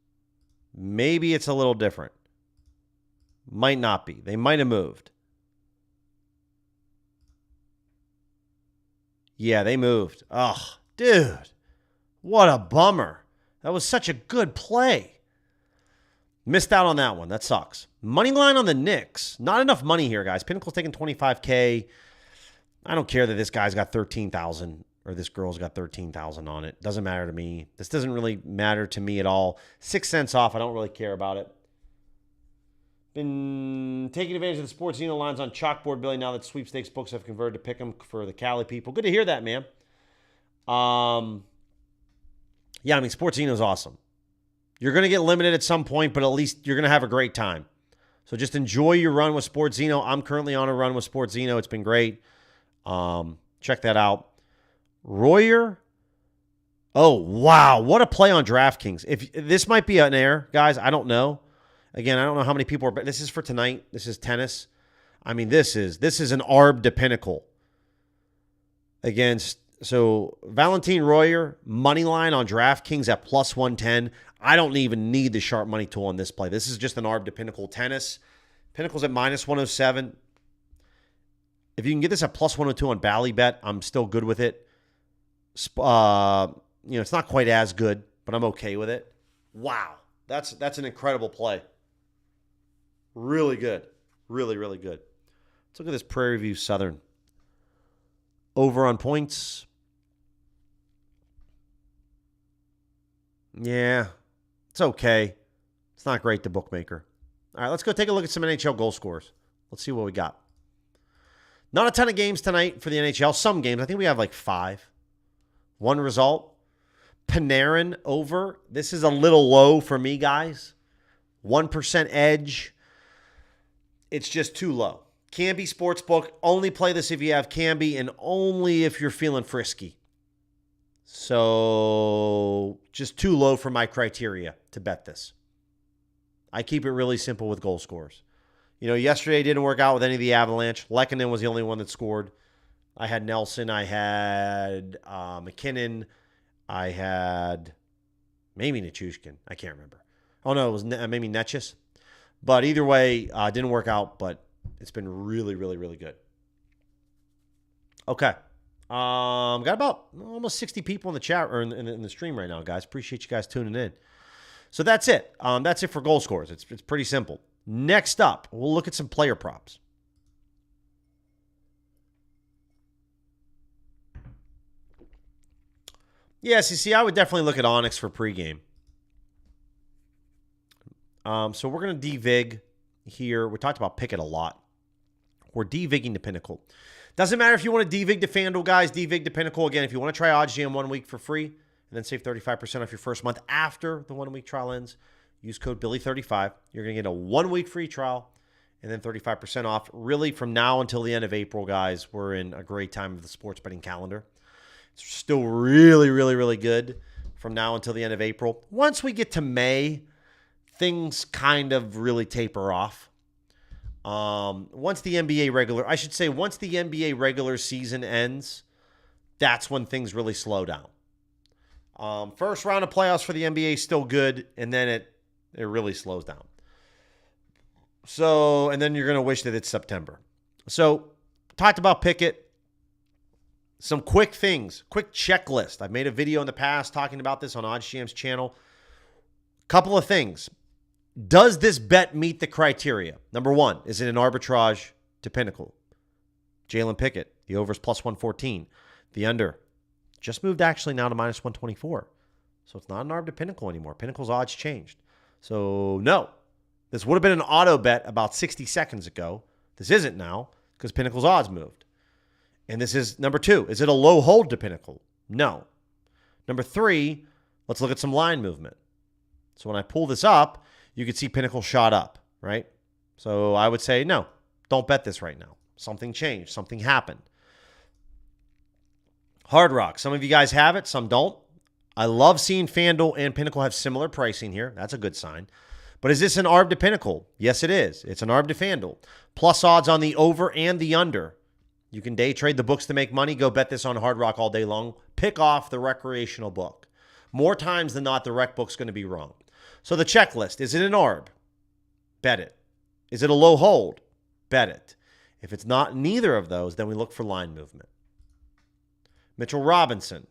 Maybe it's a little different. Might not be. They might have moved. Yeah, they moved. Ugh, dude. What a bummer. That was such a good play. Missed out on that one. That sucks. Money line on the Knicks. Not enough money here, guys. Pinnacle's taking $25K. I don't care that this guy's got 13,000 or this girl's got 13,000 on it. Doesn't matter to me. This doesn't really matter to me at all. 6 cents off. I don't really care about it. Been taking advantage of the Sportzino lines on Chalkboard, Billy, now that sweepstakes books have converted to pick 'em for the Cali people. Good to hear that, man. Yeah, I mean, Sportzino's awesome. You're going to get limited at some point, but at least you're going to have a great time. So just enjoy your run with Sportzino. I'm currently on a run with Sportzino. It's been great. Check that out. Royer. Oh, wow. What a play on DraftKings. If this might be an error, guys, I don't know. Again, I don't know how many people are, but this is for tonight. This is tennis. I mean, this is an arb to Pinnacle against. So Valentin Royer, money line on DraftKings at plus 110. I don't even need the sharp money tool on this play. This is just an arb to Pinnacle tennis. Pinnacle's at minus 107. If you can get this at plus 102 on Ballybet, I'm still good with it. It's not quite as good, but I'm okay with it. Wow. That's an incredible play. Really good. Really, really good. Let's look at this Prairie View Southern. Over on points. Yeah, it's okay. It's not great, the bookmaker. All right, let's go take a look at some NHL goal scorers. Let's see what we got. Not a ton of games tonight for the NHL. Some games. I think we have like 5. One result. Panarin over. This is a little low for me, guys. 1% edge. It's just too low. Canby Sportsbook. Only play this if you have Canby and only if you're feeling frisky. So just too low for my criteria to bet this. I keep it really simple with goal scorers. Yesterday didn't work out with any of the Avalanche. Lehkonen was the only one that scored. I had Nelson. I had McKinnon. I had maybe Nichushkin. I can't remember. Oh, no, it was maybe Netchus. But either way, didn't work out, but it's been really, really, really good. Okay. Got about almost 60 people in the chat or in the stream right now, guys. Appreciate you guys tuning in. So that's it. That's it for goal scores. It's pretty simple. Next up, we'll look at some player props. Yes, you see, I would definitely look at Onyx for pregame. So we're going to devig here. We talked about Pickett a lot. We're devigging to Pinnacle. Doesn't matter if you want to devig to FanDuel, guys. Devig to Pinnacle. Again, if you want to try OddsJam 1 week for free, and and then save 35% off your first month after the 1-week trial ends. Use code Billy35. You're going to get a 1-week free trial and then 35% off. Really, from now until the end of April, guys, we're in a great time of the sports betting calendar. It's still really, really, really good from now until the end of April. Once we get to May, things kind of really taper off. Once the NBA regular season ends, that's when things really slow down. First round of playoffs for the NBA is still good, and then it really slows down. So, and then you're going to wish that it's September. So, talked about Pickett. Some quick things, quick checklist. I've made a video in the past talking about this on OddsJam's channel. Couple of things. Does this bet meet the criteria? Number one, is it an arbitrage to Pinnacle? Jalen Pickett, the over is plus 114. The under just moved actually now to minus 124. So it's not an arb to Pinnacle anymore. Pinnacle's odds changed. So no, this would have been an auto bet about 60 seconds ago. This isn't now because Pinnacle's odds moved. And this is number two. Is it a low hold to Pinnacle? No. Number three, let's look at some line movement. So when I pull this up, you can see Pinnacle shot up, right? So I would say, no, don't bet this right now. Something changed. Something happened. Hard Rock. Some of you guys have it. Some don't. I love seeing FanDuel and Pinnacle have similar pricing here. That's a good sign. But is this an arb to Pinnacle? Yes, it is. It's an arb to FanDuel. Plus odds on the over and the under. You can day trade the books to make money. Go bet this on Hard Rock all day long. Pick off the recreational book. More times than not, the rec book's going to be wrong. So the checklist. Is it an arb? Bet it. Is it a low hold? Bet it. If it's not neither of those, then we look for line movement. Mitchell Robinson.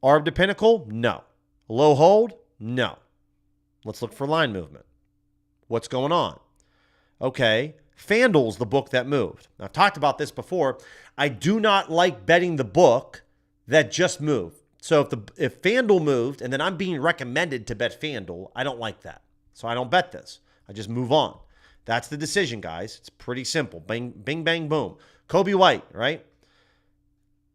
Arb to Pinnacle? No. Low hold? No. Let's look for line movement. What's going on? Okay, FanDuel's the book that moved. Now, I've talked about this before. I do not like betting the book that just moved. So if FanDuel moved and then I'm being recommended to bet FanDuel, I don't like that. So I don't bet this. I just move on. That's the decision, guys. It's pretty simple. Bing, bing, bang, boom. Kobe White, right?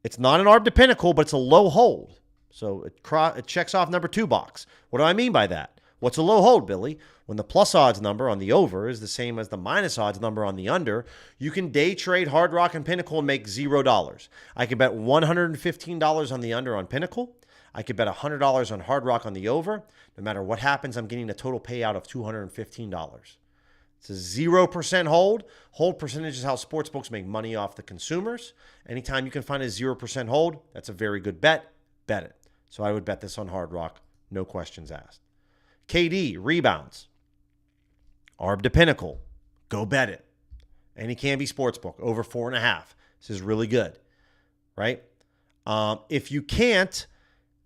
It's not an arb to Pinnacle, but it's a low hold. So it checks off number 2 box. What do I mean by that? What's a low hold, Billy? When the plus odds number on the over is the same as the minus odds number on the under, you can day trade Hard Rock and Pinnacle and make $0. I could bet $115 on the under on Pinnacle. I could bet $100 on Hard Rock on the over. No matter what happens, I'm getting a total payout of $215. It's a 0% hold. Hold percentage is how sportsbooks make money off the consumers. Anytime you can find a 0% hold, that's a very good bet. Bet it. So I would bet this on Hard Rock. No questions asked. KD, rebounds. Arb to Pinnacle. Go bet it. Any Canby Sportsbook, over 4.5. This is really good, right? If you can't,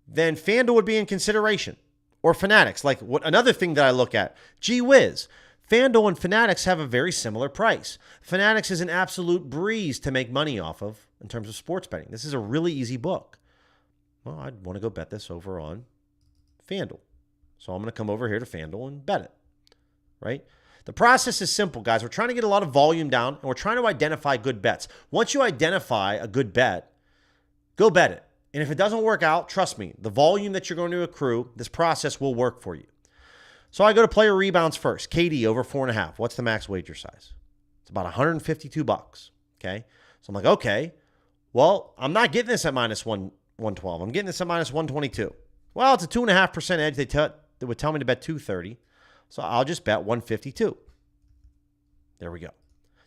then FanDuel would be in consideration. Or Fanatics. Like another thing that I look at. Gee whiz. FanDuel and Fanatics have a very similar price. Fanatics is an absolute breeze to make money off of in terms of sports betting. This is a really easy book. Well, I'd want to go bet this over on FanDuel. So I'm going to come over here to FanDuel and bet it, right? The process is simple, guys. We're trying to get a lot of volume down, and we're trying to identify good bets. Once you identify a good bet, go bet it. And if it doesn't work out, trust me, the volume that you're going to accrue, this process will work for you. So I go to player rebounds first. KD over 4.5. What's the max wager size? It's about $152, okay? So I'm like, okay, well, I'm not getting this at minus 112. I'm getting this at minus 122. Well, it's a 2.5% edge. They would tell me to bet 230. So I'll just bet 152. There we go.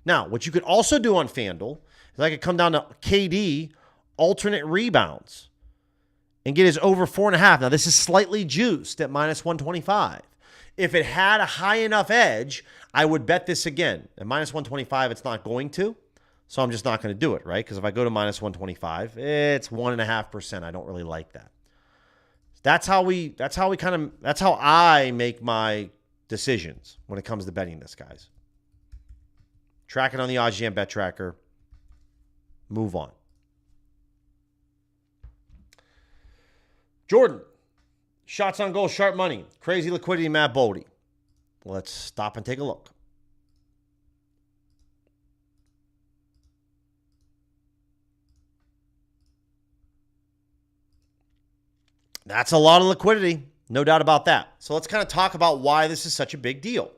Now, what you could also do on FanDuel is I could come down to KD alternate rebounds and get his over 4.5. Now, this is slightly juiced at minus 125. If it had a high enough edge, I would bet this again. At minus 125, it's not going to. So I'm just not going to do it, right? Because if I go to minus 125, it's 1.5%. I don't really like that. That's how I make my decisions when it comes to betting this, guys. Track it on the OddsJam Bet Tracker. Move on. Jordan. Shots on goal, sharp money. Crazy liquidity, Matt Boldy. Let's stop and take a look. That's a lot of liquidity. No doubt about that. So let's kind of talk about why this is such a big deal.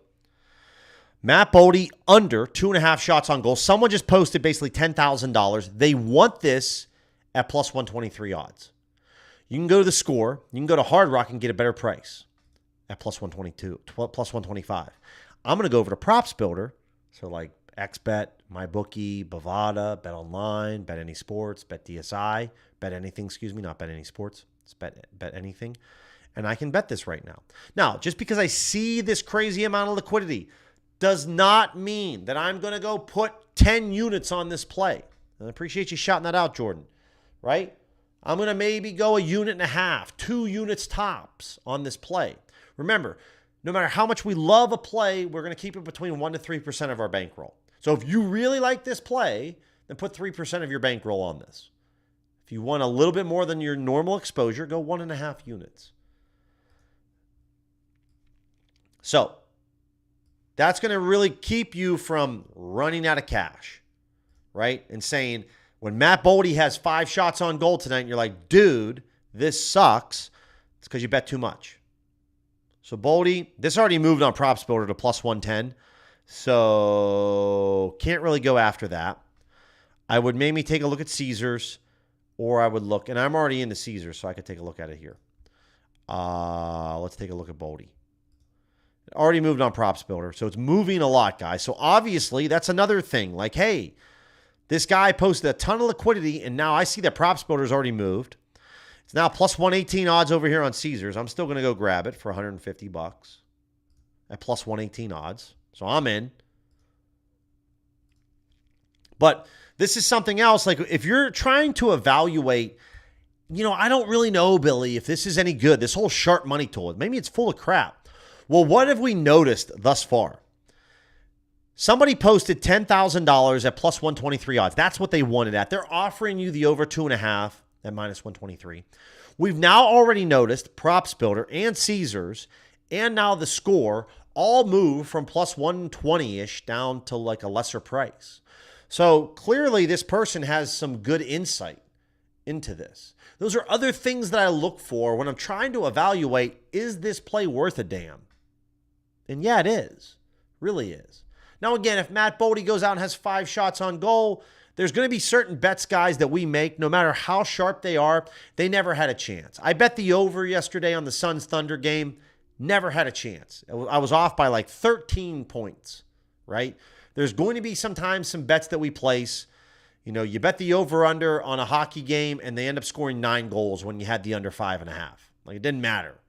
Matt Bodie under 2.5 shots on goal. Someone just posted basically $10,000. They want this at plus 123 odds. You can go to the score. You can go to Hard Rock and get a better price at plus 122, plus 125. I'm going to go over to Props Builder. So like XBet, MyBookie, Bovada, Bet Online, Bet Any Sports, Bet DSI, Bet Anything, not Bet Any Sports. It's Bet Anything. And I can bet this right now. Now, just because I see this crazy amount of liquidity does not mean that I'm going to go put 10 units on this play. And I appreciate you shouting that out, Jordan, right? I'm going to maybe go 1.5 units, 2 units tops on this play. Remember, no matter how much we love a play, we're going to keep it between 1% to 3% of our bankroll. So if you really like this play, then put 3% of your bankroll on this. If you want a little bit more than your normal exposure, go 1.5 units. So that's going to really keep you from running out of cash, right? And saying, when Matt Bodie has 5 shots on goal tonight, and you're like, dude, this sucks, it's because you bet too much. So Bodie, this already moved on Props Builder to plus 110, so can't really go after that. I would maybe take a look at Caesars, or I would look, and I'm already into Caesars, so I could take a look at it here. Let's take a look at Bodie. It already moved on Props Builder, so it's moving a lot, guys. So obviously, that's another thing. Like, hey, this guy posted a ton of liquidity, and now I see that Props Builder's already moved. It's now plus 118 odds over here on Caesars. I'm still going to go grab it for $150 at plus 118 odds. So I'm in. But this is something else. Like, if you're trying to evaluate, I don't really know, Billy, if this is any good. This whole sharp money tool, maybe it's full of crap. Well, what have we noticed thus far? Somebody posted $10,000 at plus 123 odds. That's what they wanted at. They're offering you the over 2.5 at minus 123. We've now already noticed Props Builder and Caesars and now the score all move from plus 120-ish down to like a lesser price. So clearly this person has some good insight into this. Those are other things that I look for when I'm trying to evaluate, is this play worth a damn? And yeah, it is. Really is. Now, again, if Matt Bodie goes out and has 5 shots on goal, there's going to be certain bets, guys, that we make, no matter how sharp they are, they never had a chance. I bet the over yesterday on the Suns-Thunder game, never had a chance. I was off by like 13 points, right? There's going to be sometimes some bets that we place. You bet the over-under on a hockey game, and they end up scoring 9 goals when you had the under 5.5. Like, it didn't matter.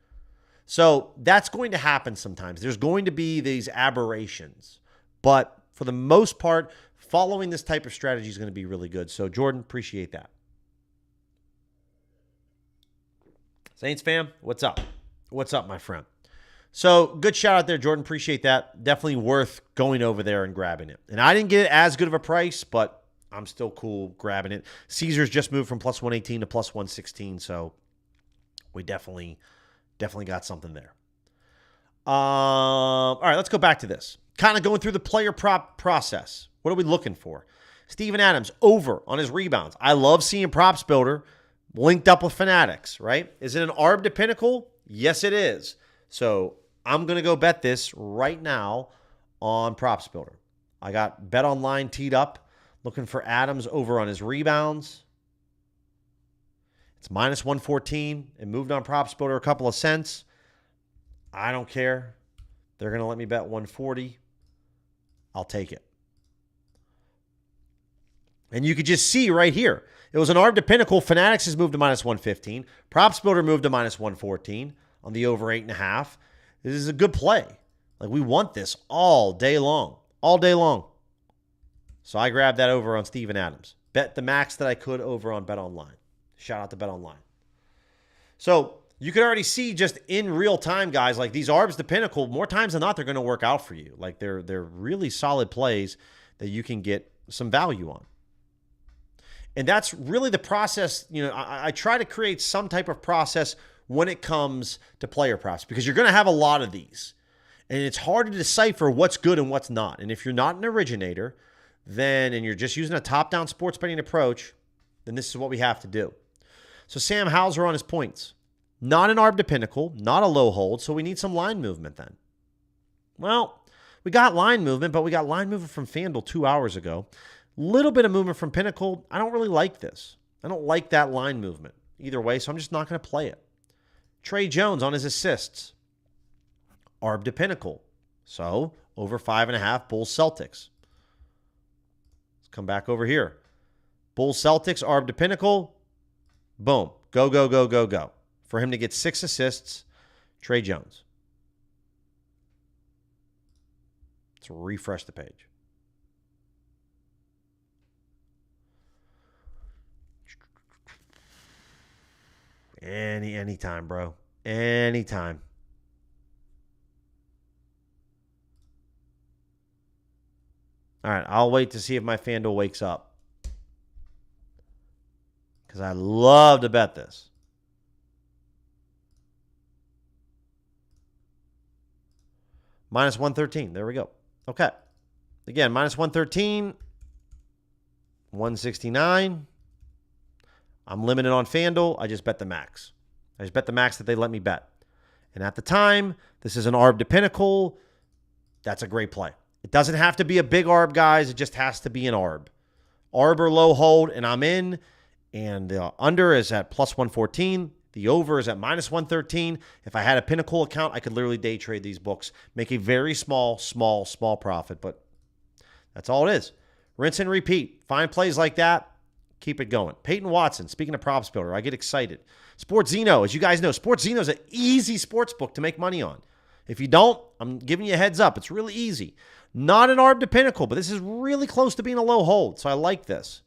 So that's going to happen sometimes. There's going to be these aberrations. But for the most part, following this type of strategy is going to be really good. So, Jordan, appreciate that. Saints fam, what's up? What's up, my friend? So, good shout out there, Jordan. Appreciate that. Definitely worth going over there and grabbing it. And I didn't get it as good of a price, but I'm still cool grabbing it. Caesars just moved from plus 118 to plus 116, so we definitely got something there. All right, let's go back to this. Kind of going through the player prop process. What are we looking for? Steven Adams, over on his rebounds. I love seeing Props Builder linked up with Fanatics, right? Is it an ARB to Pinnacle? Yes, it is. So I'm going to go bet this right now on Props Builder. I got Bet Online teed up, looking for Adams over on his rebounds. It's minus 114. It moved on Props Builder a couple of cents. I don't care. They're going to let me bet 140. I'll take it. And you could just see right here. It was an ARB to Pinnacle. Fanatics has moved to minus 115. Props Builder moved to minus 114 on the over 8.5. This is a good play. Like, we want this all day long. All day long. So I grabbed that over on Steven Adams. Bet the max that I could over on Bet Online. Shout out to Bet Online. So you can already see just in real time, guys, like these ARBs to Pinnacle, more times than not, they're going to work out for you. Like they're really solid plays that you can get some value on. And that's really the process. I try to create some type of process when it comes to player props, because you're going to have a lot of these. And it's hard to decipher what's good and what's not. And if you're not an originator, and you're just using a top-down sports betting approach, then this is what we have to do. So Sam Hauser on his points. Not an arb to pinnacle, not a low hold, so we need some line movement then. Well, we got line movement, but we got line movement from FanDuel 2 hours ago. Little bit of movement from Pinnacle. I don't really like this. I don't like that line movement either way, so I'm just not going to play it. Trey Jones on his assists. Arb to Pinnacle. So, over 5.5, Bulls Celtics. Let's come back over here. Bulls Celtics, Arb to Pinnacle. Boom. Go, go, go, go, go. For him to get 6 assists, Trey Jones. Let's refresh the page. Anytime, bro. Anytime. All right, I'll wait to see if my FanDuel wakes up. Because I love to bet this. Minus 113. There we go. Okay. Again, minus 113. 169. I'm limited on FanDuel. I just bet the max. I just bet the max that they let me bet. And at the time, this is an arb to pinnacle. That's a great play. It doesn't have to be a big arb, guys. It just has to be an arb. Arb or low hold, and I'm in. And the under is at plus 114. The over is at minus 113. If I had a Pinnacle account, I could literally day trade these books, make a very small profit, but that's all it is. Rinse and repeat. Find plays like that. Keep it going. Peyton Watson, speaking of props builder, I get excited. SportsZeno, as you guys know, SportsZeno is an easy sports book to make money on. If you don't, I'm giving you a heads up. It's really easy. Not an arb to Pinnacle, but this is really close to being a low hold, so I like this.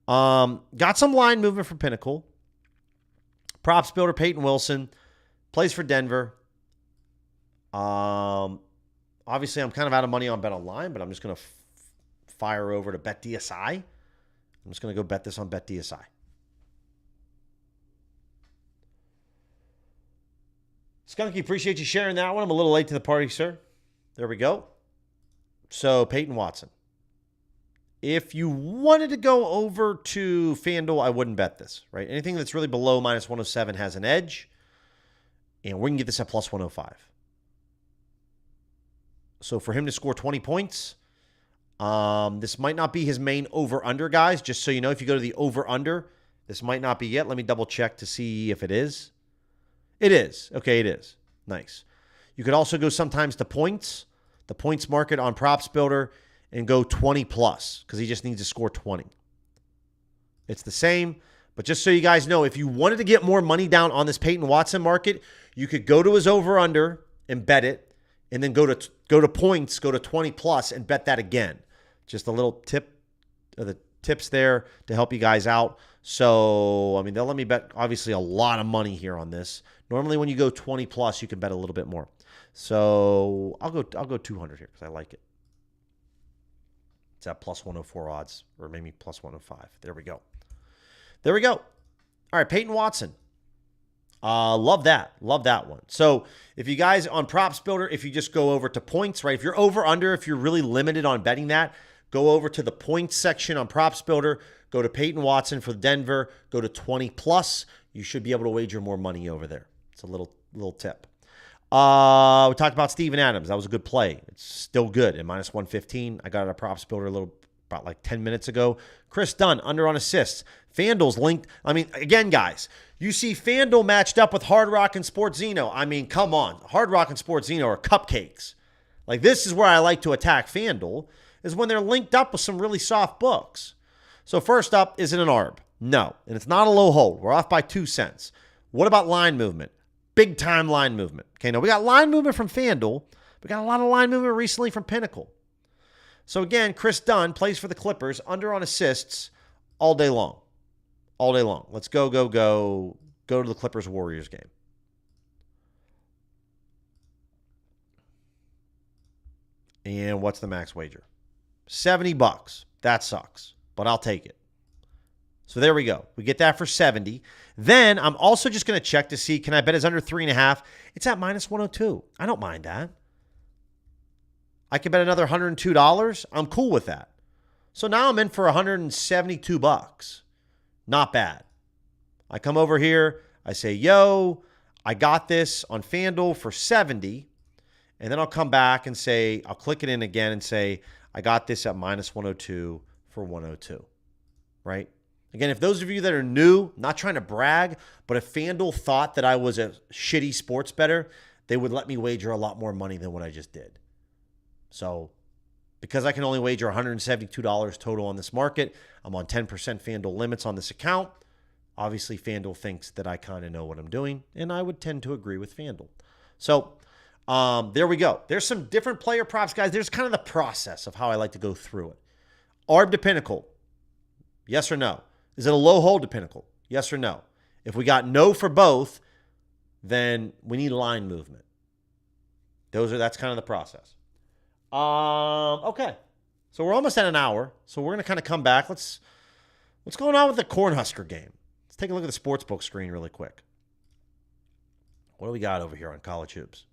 Got some line movement for Pinnacle. Props builder Peyton Wilson plays for Denver. Obviously, I'm kind of out of money on BetOnline, but I'm just going to fire over to BetDSI. I'm just going to go bet this on BetDSI. Skunky, appreciate you sharing that one. I'm a little late to the party, sir. There we go. So, Peyton Watson. If you wanted to go over to FanDuel, I wouldn't bet this, right? Anything that's really below minus 107 has an edge. And we can get this at plus 105. So, for him to score 20 points, this might not be his main over-under, guys. Just so you know, if you go to the over-under, this might not be yet. Let me double-check to see if it is. It is. Okay, it is. Nice. You could also go sometimes to points, the points market on Props Builder, and go 20 plus because he just needs to score 20. It's the same, but just so you guys know, if you wanted to get more money down on this Peyton Watson market, you could go to his over-under and bet it, and then go to points, go to 20 plus, and bet that again. Just a little tip, the tips there to help you guys out. So, I mean, they'll let me bet, obviously, a lot of money here on this. Normally, when you go 20 plus, you can bet a little bit more. So, I'll go 200 here because I like it. It's at plus 104 odds, or maybe plus 105. There we go. There we go. All right, Peyton Watson. Love that. Love that one. So, if you guys on Props Builder, if you just go over to points, right? If you're over, under, if you're really limited on betting that, go over to the points section on Props Builder. Go to Peyton Watson for Denver. Go to 20 plus. You should be able to wager more money over there. It's a little tip. We talked about Steven Adams. That was a good play. It's still good at minus 115. I got it at Props Builder about like 10 minutes ago. Chris Dunn, under on assists. FanDuel's linked. I mean, again, guys, you see FanDuel matched up with Hard Rock and SportsZeno. I mean, come on. Hard Rock and SportsZeno are cupcakes. Like, this is where I like to attack FanDuel, is when they're linked up with some really soft books. So first up, is it an ARB? No. And it's not a low hold. We're off by 2 cents. What about line movement? Big time line movement. Okay, now we got line movement from FanDuel. We got a lot of line movement recently from Pinnacle. So again, Chris Dunn plays for the Clippers, under on assists all day long. All day long. Let's go to the Clippers-Warriors game. And what's the max wager? $70. That sucks, but I'll take it. So there we go. We get that for 70. Then I'm also just going to check to see, can I bet it's under 3.5? It's at minus 102. I don't mind that. I can bet another $102. I'm cool with that. So now I'm in for $172. Not bad. I come over here. I say, yo, I got this on FanDuel for 70. And then I'll come back and say, I'll click it in again and say, I got this at minus 102 for 102, right? Again, if those of you that are new, not trying to brag, but if FanDuel thought that I was a shitty sports bettor, they would let me wager a lot more money than what I just did. So because I can only wager $172 total on this market, I'm on 10% FanDuel limits on this account. Obviously, FanDuel thinks that I kind of know what I'm doing, and I would tend to agree with FanDuel. So there we go. There's some different player props, guys. There's kind of the process of how I like to go through it. Arb to Pinnacle, yes or no? Is it a low hold to Pinnacle? Yes or no? If we got no for both, then we need line movement. That's kind of the process. Okay. So we're almost at an hour. So we're going to kind of come back. What's going on with the Cornhusker game? Let's take a look at the sportsbook screen really quick. What do we got over here on college hoops?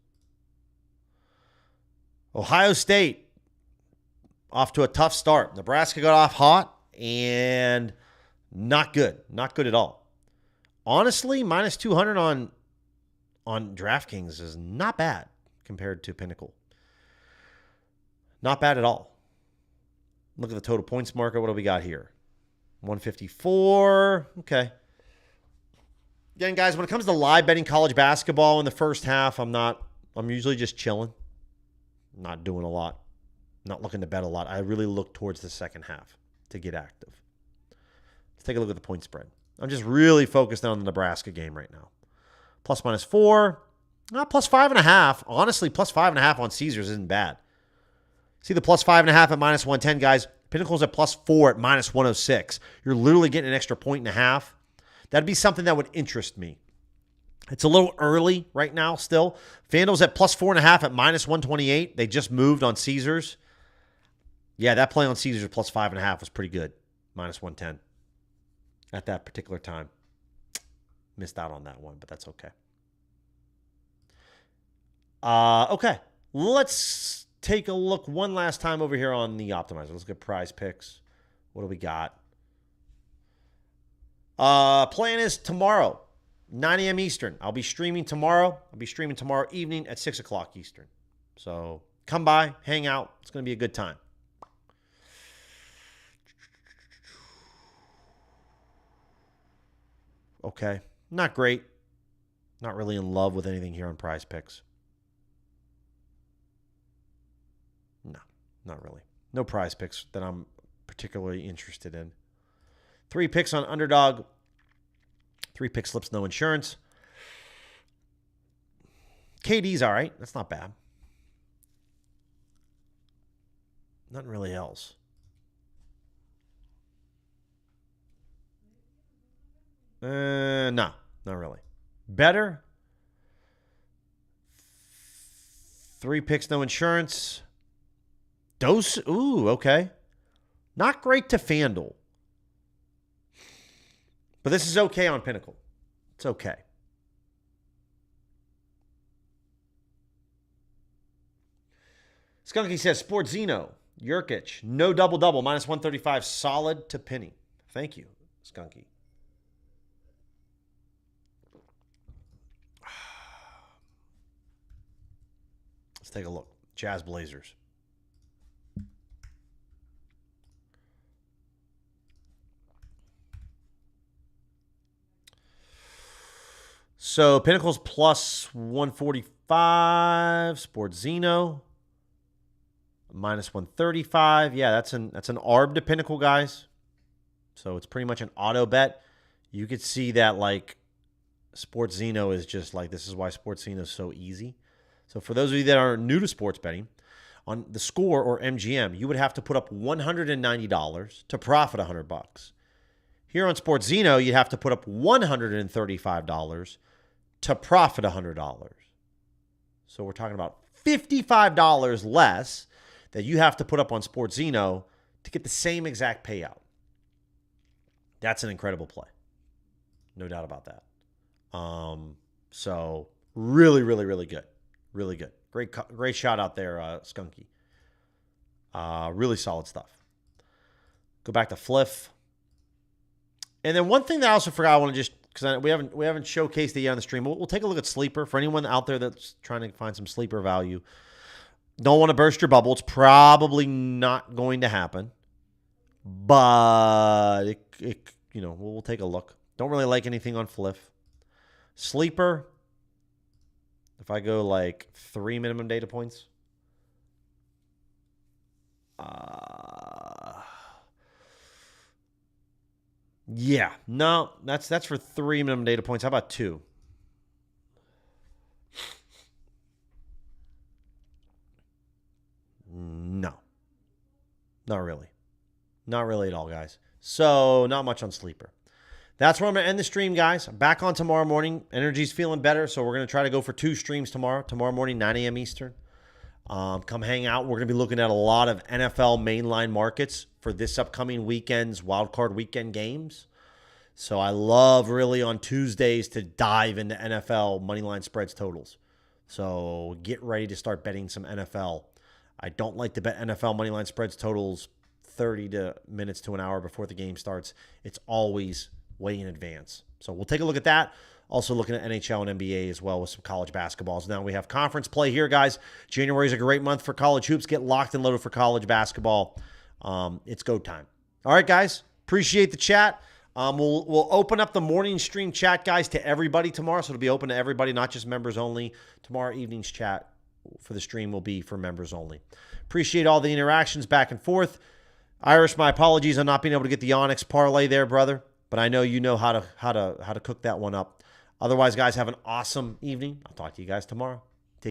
Ohio State off to a tough start. Nebraska got off hot and not good. Not good at all. Honestly, minus 200 on DraftKings is not bad compared to Pinnacle. Not bad at all. Look at the total points marker. What do we got here? 154. Okay. Again, guys, when it comes to live betting college basketball in the first half, I'm usually just chilling. Not doing a lot. Not looking to bet a lot. I really look towards the second half to get active. Let's take a look at the point spread. I'm just really focused on the Nebraska game right now. Plus minus 4. Plus 5.5. Honestly, plus 5.5 on Caesars isn't bad. See the plus 5.5 at minus 110, guys. Pinnacle's at plus 4 at minus 106. You're literally getting an extra 1.5. That'd be something that would interest me. It's a little early right now still. FanDuel's at plus 4.5 at minus 128. They just moved on Caesars. Yeah, that play on Caesars plus 5.5 was pretty good. Minus 110 at that particular time. Missed out on that one, but that's okay. Okay, let's take a look one last time over here on the optimizer. Let's get PrizePicks. What do we got? Plan is tomorrow, 9 a.m. Eastern. I'll be streaming tomorrow. I'll be streaming tomorrow evening at 6 o'clock Eastern. So come by, hang out. It's going to be a good time. Okay. Not great. Not really in love with anything here on PrizePicks. No, not really. No PrizePicks that I'm particularly interested in. 3 picks on underdog. 3 pick slips, no insurance. KD's all right. That's not bad. Nothing really else. No, not really. Better. 3 picks, no insurance. Dose. Ooh, okay. Not great to FanDuel. But this is okay on Pinnacle. It's okay. Skunky says, Sportzino, Jurkic, no double-double, minus 135, solid to penny. Thank you, Skunky. Let's take a look. Jazz Blazers. So Pinnacle's plus 145. Sportzino minus 135. Yeah, that's an ARB to Pinnacle, guys. So it's pretty much an auto bet. You could see that like Sportzino is just like, this is why Sportzino is so easy. So for those of you that are new to sports betting, on the score or MGM, you would have to put up $190 to profit $100. Here on Sportzino, you'd have to put up $135 to profit $100. So we're talking about $55 less that you have to put up on Sportzino to get the same exact payout. That's an incredible play. No doubt about that. So really, really, really good. Really good. Great shout out there, Skunky. Really solid stuff. Go back to Fliff. And then one thing that I also forgot I want to just because we haven't showcased it yet on the stream. We'll take a look at sleeper for anyone out there that's trying to find some sleeper value. Don't want to burst your bubble. It's probably not going to happen, but we'll take a look. Don't really like anything on Fliff. Sleeper, if I go like 3 minimum data points, yeah, no, that's for 3 minimum data points. How about 2? No, not really. Not really at all, guys. So not much on sleeper. That's where I'm going to end the stream, guys. I'm back on tomorrow morning. Energy's feeling better, so we're going to try to go for 2 streams tomorrow. Tomorrow morning, 9 a.m. Eastern. Come hang out. We're going to be looking at a lot of NFL mainline markets for this upcoming weekend's wildcard weekend games. So I love really on Tuesdays to dive into NFL moneyline spreads totals. So get ready to start betting some NFL. I don't like to bet NFL moneyline spreads totals 30 minutes to an hour before the game starts. It's always way in advance. So we'll take a look at that. Also looking at NHL and NBA as well with some college basketballs. Now we have conference play here, guys. January is a great month for college hoops. Get locked and loaded for college basketball. It's go time. All right, guys. Appreciate the chat. We'll open up the morning stream chat, guys, to everybody tomorrow. So it'll be open to everybody, not just members only. Tomorrow evening's chat for the stream will be for members only. Appreciate all the interactions back and forth. Irish, my apologies on not being able to get the Onyx parlay there, brother. But I know you know how to cook that one up. Otherwise, guys, have an awesome evening. I'll talk to you guys tomorrow.